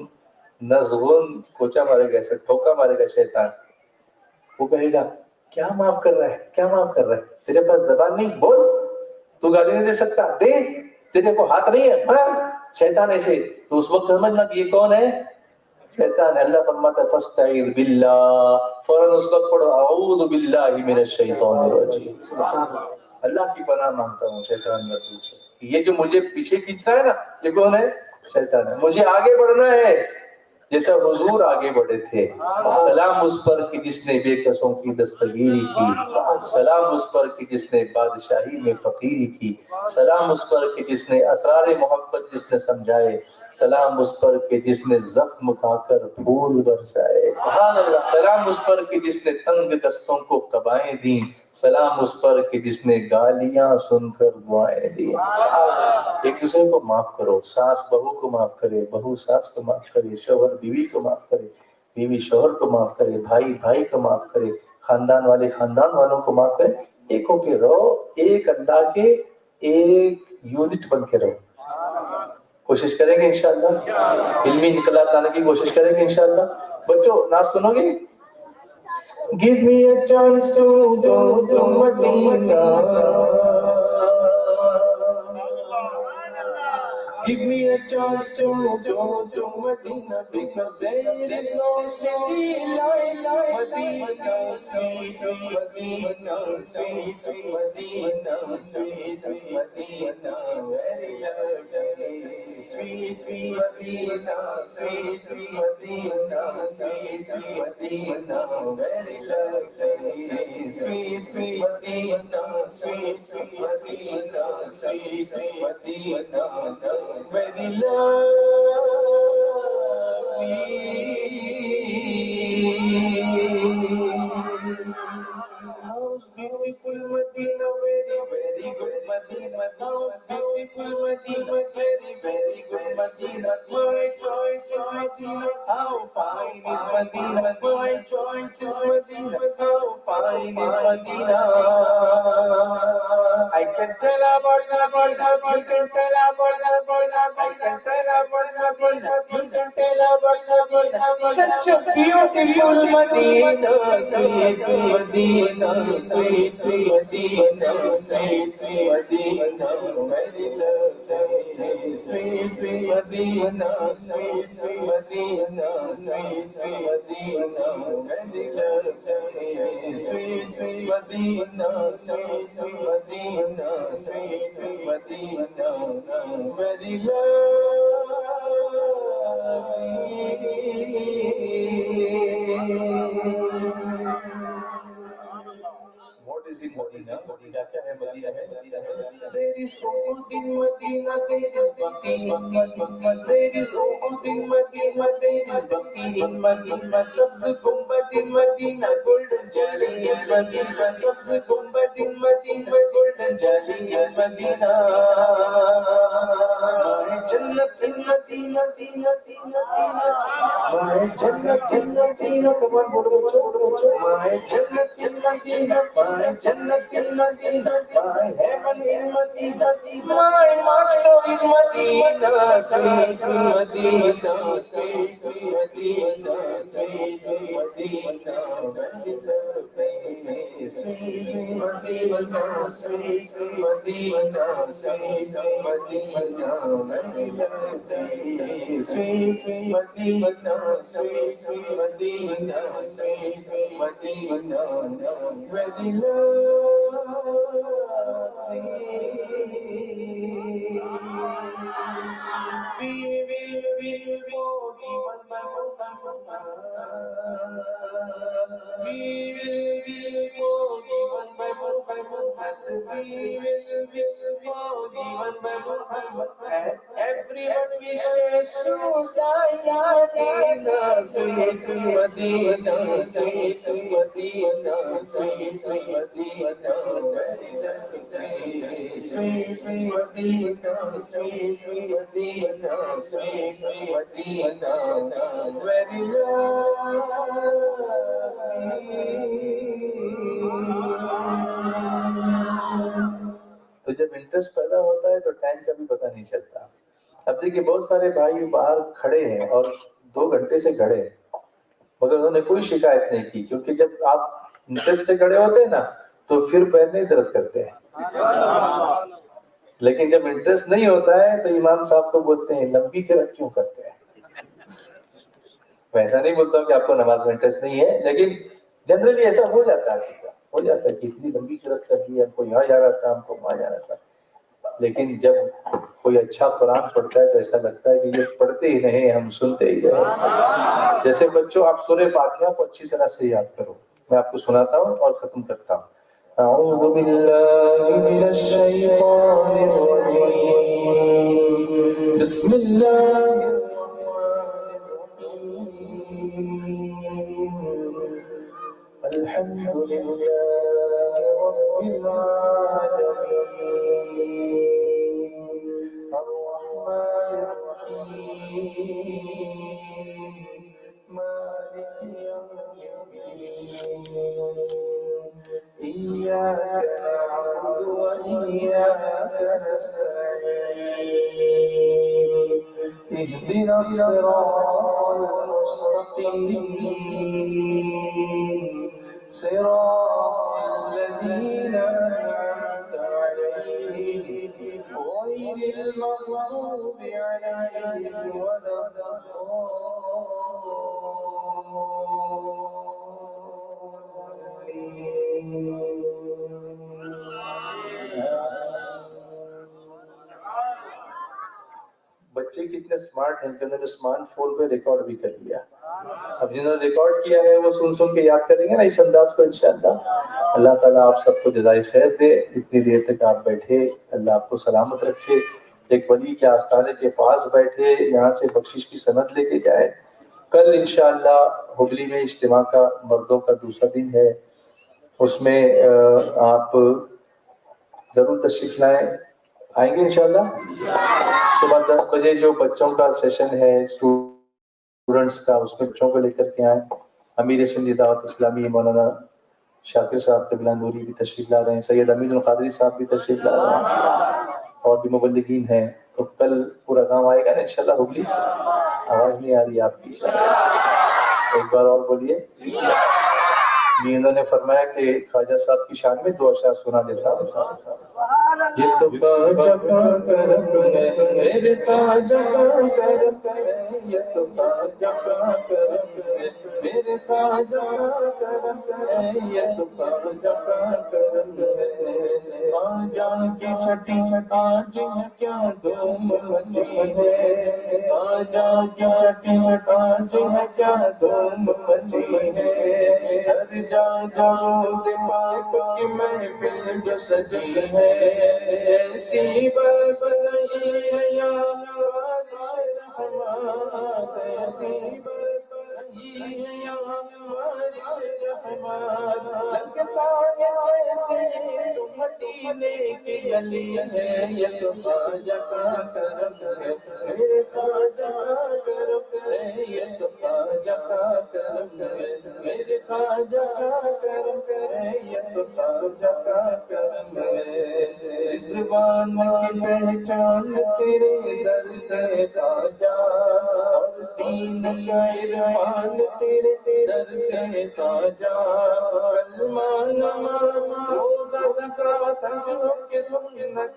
نزغن کوچا مارے گا، ٹھوکا مارے گا شیطان، وہ کہے گا کیا معاف کر رہا ہے، کیا معاف کر رہا ہے، تیرے پاس زبان نہیں، بول، تو گالی نہیں دے سکتا، دے، تیرے کو ہاتھ نہیں ہے، مار۔ شیطان ایسے، تو اس وقت سمجھنا کہ یہ کون ہے، شیطان ہے۔ اللہ فرماتا ہے فاستعیذ باللہ، فوراً اس وقت پڑھو اعوذ باللہ من الشیطان الرجیم، اللہ کی پناہ مانگتا ہوں شیطان رجیم سے۔ یہ جو مجھے پیچھے کھینچ رہا ہے نا، یہ کون ہے، شیطان ہے۔ مجھے آگے بڑھنا ہے جیسا حضور آگے بڑھے تھے۔ سلام اس پر کہ جس نے بے کسوں کی دستگیری کی، سلام اس پر کہ جس نے بادشاہی میں فقیری کی، سلام اس پر کہ جس نے اسرار محبت جس نے سمجھائے، سلام اس پر کہ جس نے زخم کھا کر پھول برسائے، سلام اس پر کہ جس نے تنگ دستوں کو قبائیں دیں، سلام اس پر کہ جس نے گالیاں سن کر دعائیں دی۔ ایک دوسرے کو معاف کرو، ساس بہو کو معاف کرے، بہو ساس کو معاف کرے، شوہر بیوی کو معاف کرے، بیوی شوہر کو معاف کرے، بھائی بھائی کو معاف کرے، خاندان والے خاندان والوں کو معاف کرے، ایک ہو کے رہو، ایک اللہ کے ایک یونٹ بن کے رہو۔ کوشش کریں گے انشاءاللہ، علمی انقلاب لانے کی کوشش کریں گے انشاءاللہ۔ بچوں ناز سنو گے؟ Give me a chance to go to Medina. Give me a chance to go to Medina, because there is no city like Medina, sweet Medina, sweet Medina, sweet Medina, very lovely, sweet Medina, sweet Medina, sweet Medina, very lovely, sweet Medina, sweet Medina, sweet Medina, very lovely. How's beautiful Medina, very, very good Medina. How's beautiful Medina, very, very good Medina. My choice is Medina, how fine is Medina. My choice is Medina, how fine is Medina. I can tell about Medina, you can tell about Medina. I can tell about Medina, you can tell about Medina. Such a beautiful Medina, sweet Medina, sweet Medina, sweet Medina, very lovely, sweet Medina, sweet Medina, sweet Medina, very lovely, sweet Medina, sweet Medina, sweet Medina, very What is it Medina? Medina kya hai? Medina hai, Medina hai. There is Uhud in Medina, there is Baqi in Medina. There is Uhud in Medina, there is Baqi in Medina. Sabz Gumbat in Medina, golden jali in Medina. Sabz Gumbat in Medina, golden jali in Medina. My Jannat in Medina, Medina, Medina, Medina. My Jannat in Medina, come on, bolo bacho, bolo bacho. My Jannat in Medina, my Jannat in Medina, my heaven in Medina, my master is Medina, sweet Medina, sweet Medina, sweet Medina, very lovely, sweet Medina, sweet Medina, sweet Medina, very lovely, sweet Medina, sweet Medina, sweet Medina, very lovely. We will forgive by Muhammad. We will forgive by Muhammad. We will forgive by Muhammad. Everyone wishes to die in sweet Medina, sweet Medina, sweet Medina, very lovely, sweet Medina, sweet Medina, sweet Medina, very lovely. تو جب interest پیدا ہوتا ہے تو time کا بھی پتہ نہیں چلتا. اب دیکھیے بہت سارے بھائی باہر کھڑے ہیں اور 2 گھنٹے سے کھڑے ہیں مگر انہوں نے کوئی شکایت نہیں کی, کیونکہ جب آپ انٹرسٹ سے کھڑے ہوتے ہیں نا تو پھر پیر نہیں درد کرتے ہیں. لیکن جب انٹرسٹ نہیں ہوتا ہے تو امام صاحب کو بولتے ہیں لمبی قرات کیوں کرتے ہیں. میں ایسا نہیں بولتا ہوں کہ آپ کو نماز میں انٹرسٹ نہیں ہے, لیکن جنرلی ایسا ہو جاتا ہے کہ اتنی لمبی قرات کر دی, ہم کو یہاں جانا تھا, ہم کو وہاں جانا تھا. لیکن جب کوئی اچھا قرآن پڑھتا ہے تو ایسا لگتا ہے کہ یہ پڑھتے ہی نہیں, ہم سنتے ہی رہے. جیسے بچوں آپ سورہ فاتحہ کو اچھی طرح سے یاد کرو, میں آپ کو سناتا ہوں اور ختم کرتا ہوں. اعوذ باللہ من الشیطان الرجیم, بسم اللہ الحمد للہ رب العالمین الرحمن الرحیم مالک یوم الدین ایاک نعبد وإیاک نستعین اهدنا الصراط المستقیم صراط الذين أنعمت عليهم غير المغضوب عليهم ولا بچے کتنے سمارٹ ہیں کہ انہوں نے اسمارٹ فون پہ ریکارڈ بھی کر لیا. اب جنہوں نے ریکارڈ کیا ہے وہ سن سن کے یاد کریں گے نا اس انداز کو انشاءاللہ. اللہ تعالیٰ آپ سب کو جزائے خیر دے. اتنی دیر تک آپ بیٹھے, اللہ آپ کو سلامت رکھے. ایک ولی کے آستانے کے پاس بیٹھے, یہاں سے بخشش کی سند لے کے جائے. کل انشاءاللہ ہبلی میں اجتماع کا مردوں کا دوسرا دن ہے, اس میں آپ ضرور تشریف لائیں. آئیں گے انشاءاللہ. صبح 10 بجے جو بچوں کا سیشن ہے اسٹوڈنٹس کا, اس میں بچوں کو لے کر کے آئیں. امیر سنی دعوت اسلامی مولانا شاکر صاحب قبلہ نوری بھی تشریف لا رہے ہیں, سید امین القادری صاحب بھی تشریف لا رہے ہیں, اور بھی مبلغین ہیں. تو کل پورا گاؤں آئے گا نا انشاءاللہ ہبلی. آواز نہیں آ رہی آپ کی, ایک بار اور بولیے. بھی انہوں نے فرمایا کہ خواجہ صاحب کی شان میں 2 اشعار سنا دیتا ہوں. یہ تو خواجہ کا کرم ہے میرے خواجہ کا کرم ہے, یہ تو خواجہ کا کرم ہے میرے خواجہ کا کرم ہے, یہ تو خواجہ کا کرم ہے. خواجہ کی چھٹی آج ہے کیا دھوم مچی ہے, خواجہ کی چھٹی آج ہے کیا دھوم مچی ہے. ہر جا درود پاک کی محفل جو سجی ہے, ایسی بس نہیں ہے یا بارش رحمت ایسی برس رہی ہے یہاں بارش رحمت لگتا ہے جیسے تو مدینے کی گلی ہے یہ تو خواجہ کا کرم ہے میرے خواجہ کا کرم ہے یہ تو خواجہ کا کرم ہے میرے خواجہ کا کرم ہے یہ تو خواجہ کا کرم ہے زبان کی پہچان تیرے در سے خواجہ اور دین کا عرفان تیرے در سے خواجہ کلمہ نماز روزہ زکوٰۃ حج کے سنت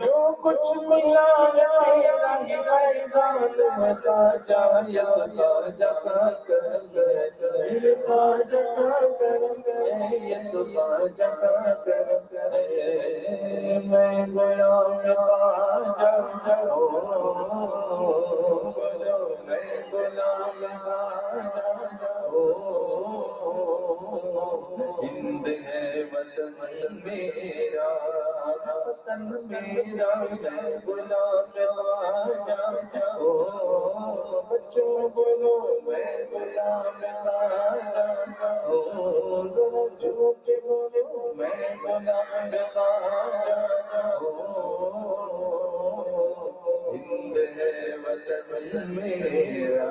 جو کچھ ملا تیرا ہی فیضان ہے خواجہ یا خواجہ کا کرم ہے میرے خواجہ کا کرم ہے یہ تو خواجہ کا کرم ہے میں غلام خواجہ بولو میں غلام خواجہ ہند ہے وطن میرا وطن میرا میں غلام خواجہ بچوں بولو میں غلام خواجہ ذرا جھوم کے بولو میں غلام خواجہ ہند ہے وطن میرا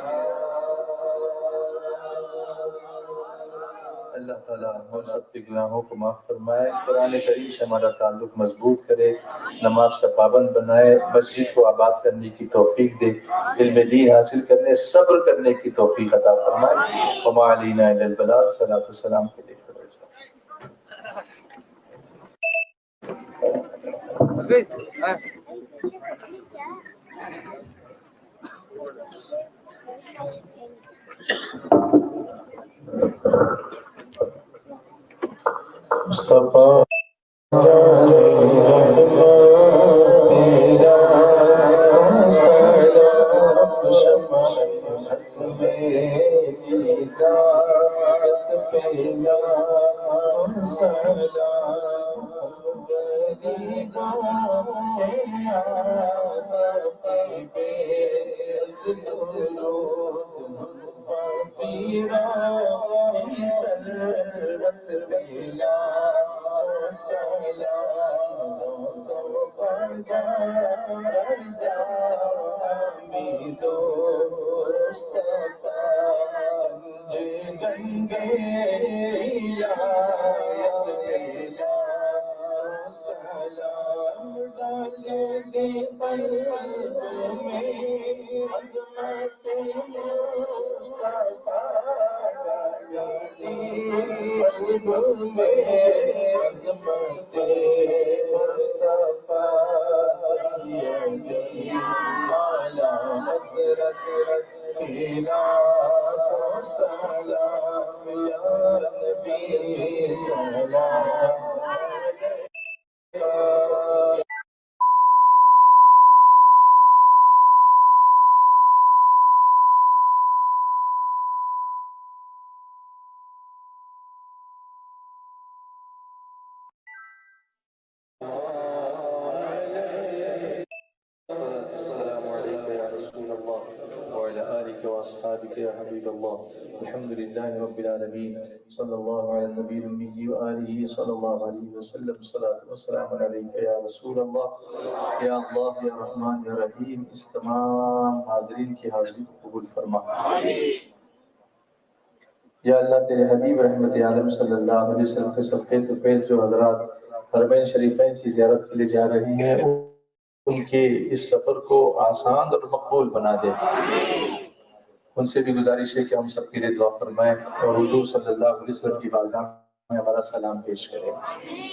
اللہ تعالیٰ ہم سب کے گناہوں کو معاف فرمائے، قرآن کریم سے ہمارا تعلق مضبوط کرے، نماز کا پابند بنائے، مسجد کو آباد کرنے کی توفیق دے، علم دین حاصل کرنے صبر کرنے کی توفیق عطا فرمائے۔ وما علینا الا البلاغ، صلاۃ والسلام کے لیے مصطفیٰ تیرا سلام شماعت میں ہدایت پیدا سلام غریبوں بے درود فقیرا ضرورت بلا سلام خواجہ رضا دوست گنجے ولایت بلا سلام ڈال دے قلب میں عظمت مصطفیٰ ڈال دے قلب میں عظمت مصطفیٰ سیدی اعلیٰ حضرت تیرا سلام یا نبی سلام السلام عليك يا رسول الله وعلى آلك وأصحابك يا حبيب الله الحمد لله رب العالمين صلى الله على النبي الأمي وآله صلى الله عليه وسلم الصلاة والسلام عليك يا رسول الله يا الله يا رحمن يا رحيم اس تمام حاضرین کی حاضری کو قبول فرما یا اللہ تیرے حبیب رحمت عالم صلی اللہ علیہ وسلم کے صدقے تو پہل جو حضرات حرمین شریفین کی زیارت کے لیے جا رہی ہیں ان کے اس سفر کو آسان اور مقبول بنا دے ان سے بھی گزارش ہے کہ ہم سب کے لیے دعا فرمائیں اور حضور صلی اللہ علیہ وسلم کی بارگاہ میں ہمارا سلام پیش کریں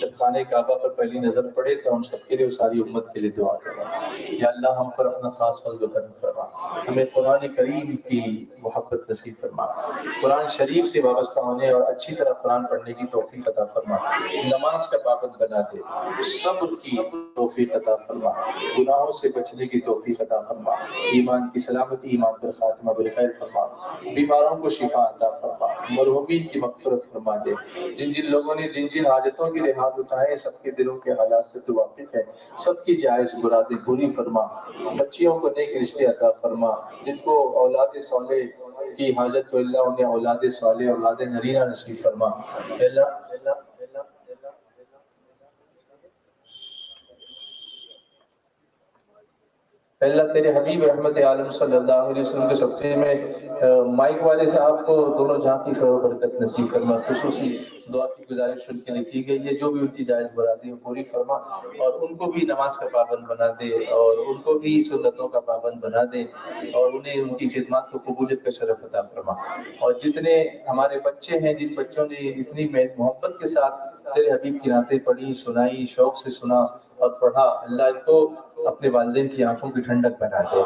جب خانہ کعبہ پر پہلی نظر پڑے تو ہم سب کے لیے ساری امت کے لیے دعا کریں یا اللہ ہم پر اپنا خاص فضل و کرم فرما ہمیں قرآن کریم کی محبت نصیب فرما قرآن شریف سے وابستہ ہونے اور اچھی طرح قرآن پڑھنے کی توفیق عطا فرما نماز کا پابند بنا دے صبر کی توفیق عطا فرما گناہوں سے بچنے کی توفیق عطا فرما ایمان کی سلامتی ایمان پر خاتمہ بالخیر فرما بیماروں کو شفا عطا فرما مرحومین کی مغفرت فرما دے جن جن جن لوگوں نے جن جن حاجتوں کی لحاظ اٹھائے سب کے دلوں کے حالات سے تو واقف ہے، سب کی جائز مرادیں پوری فرما، بچیوں کو نیک رشتے عطا فرما، جن کو اولاد صالح کی حاجت تو اللہ انہیں اولاد صالح اولاد نرینہ نصیب فرما۔ اللہ تیرے حبیب رحمت عالم صلی اللہ علیہ وسلم کے صدقے میں مائک والے صاحب کو دونوں جہاں کی خیر و برکت نصیب فرما، خصوصی دعا کی گزارش ان کے لیے کی گئی ہے، جو بھی ان کی جائز مرادیں پوری فرما، اور ان کو بھی نماز کا پابند بنا دے، اور ان کو بھی سنتوں کا پابند بنا دے، اور انہیں ان کی خدمات کو قبولیت کا شرف عطا فرما۔ اور جتنے ہمارے بچے ہیں، جن بچوں نے اتنی محبت کے ساتھ تیرے حبیب کی نعتیں پڑھی، سنائی، شوق سے سنا اور پڑھا، اللہ ان کو اپنے والدین کی آنکھوں کی ٹھنڈک بنا دے،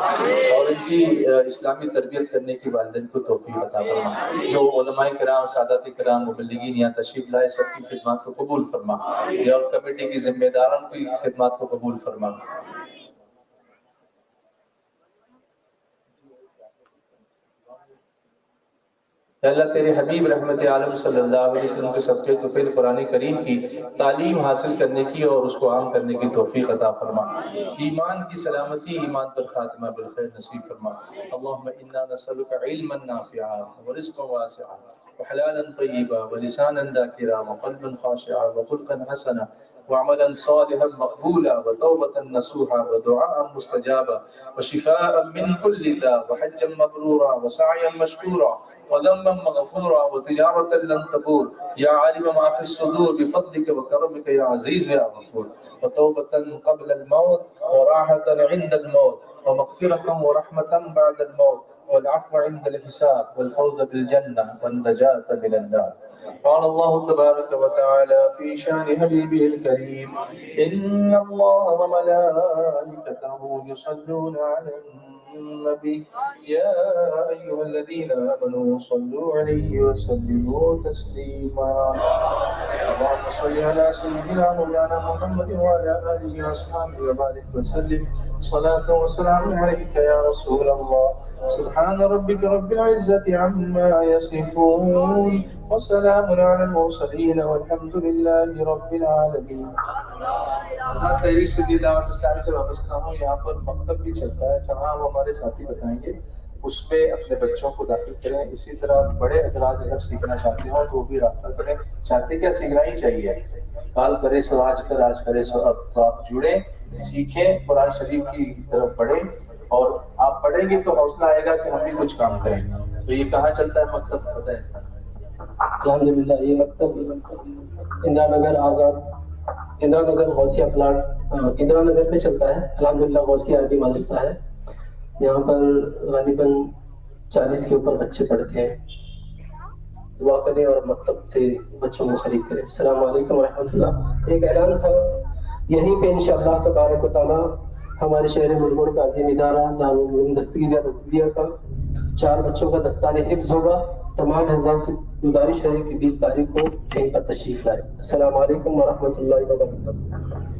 اور ان کی اسلامی تربیت کرنے کی والدین کو توفیق عطا فرما۔ جو علماء کرام، سادات کرام، مبلغین یہاں تشریف لائے، سب کی خدمات کو قبول فرما، اور کمیٹی کی ذمہ داران کی خدمات کو قبول فرما۔ اللہ تیرے حبیب رحمت عالم صلی اللہ علیہ وسلم کے صدقے طفیل قرآن کریم کی تعلیم حاصل کرنے کی اور اس کو عام کرنے کی توفیق عطا فرما، ایمان کی سلامتی، ایمان پر خاتمہ بالخیر نصیب فرما۔ اللہم انا نسألک علما نافعا ورزقا واسعا وحلالا طیبا ولسانا ذاکرا وقلبا خاشعا وخلقا حسنا وعملا صالحا مقبولا وتوبة نصوحا ودعاء مستجابا وشفاء من كل داء وحجا مبرورا وسعيا مشكورا وذنبا مغفورا وتجارة لن تبور يا عالم ما في الصدور بفضلك وكرمك يا عزيز يا غفور، وتوبة قبل الموت وراحة عند الموت ومغفرة ورحمة بعد الموت والعفو عند الحساب والفوز بالجنة والنجاة من النار۔ قال الله تبارك وتعالى في شان حبيبه الكريم إن الله وملائكته يصلون على النبي يا أيها الذين آمنوا صلوا عليه وسلموا تسليما۔ اللهم صل على سيدنا مولانا محمد وعلى آله وأصحابه وبارك وسلم صلاة وسلام عليك يا رسول الله۔ سبحان ربك رب العزة عما يصفون وسلام على المرسلين والحمد لله رب العالمين۔ تحریک سنی دعوت اسلامی سے واپس کھا ہوں، یہاں پر مکتب بھی چلتا ہے، کہاں وہ ہمارے ساتھی بتائیں گے، اس پہ اپنے بچوں کو داخل کریں۔ اسی طرح بڑے حضرات اگر سیکھنا چاہتے ہوں تو وہ بھی رابطہ کریں، چاہتے کیا سیکھنا ہی چاہیے، کال کرے سو آج کر، آج کرے سو اب، تو آپ جڑیں، سیکھیں، قرآن شریف کی طرف پڑھیں، اور آپ پڑھیں گے تو حوصلہ آئے گا کہ ہم بھی کچھ کام کریں۔ تو یہ کہاں چلتا ہے مکتب پتہ ہے؟ الحمدللہ یہ مکتب اندرا نگر آزاد، اندرا نگر غوثیہ پلاٹ، اندرا نگر میں چلتا ہے۔ الحمدللہ غوثیہ عربی مدرسہ ہے، یہاں پر غالباً 40 کے اوپر بچے پڑھتے ہیں۔ دعا کریں اور مکتب سے بچوں کو شریک کریں۔ السلام علیکم ورحمۃ اللہ۔ ایک اعلان تھا، یہیں پہ انشاءاللہ تبارک و تعالیٰ ہمارے شہر ملگوڑ کا عظیم ادارہ دارالعلوم دستگیریہ رضویہ کا 4 بچوں کا دستار حفظ ہوگا۔ تمام حضرات سے گزارش ہے کہ 20 تاریخ کو یہیں پر تشریف لائیں۔ السلام علیکم ورحمۃ اللہ وبرکاتہ۔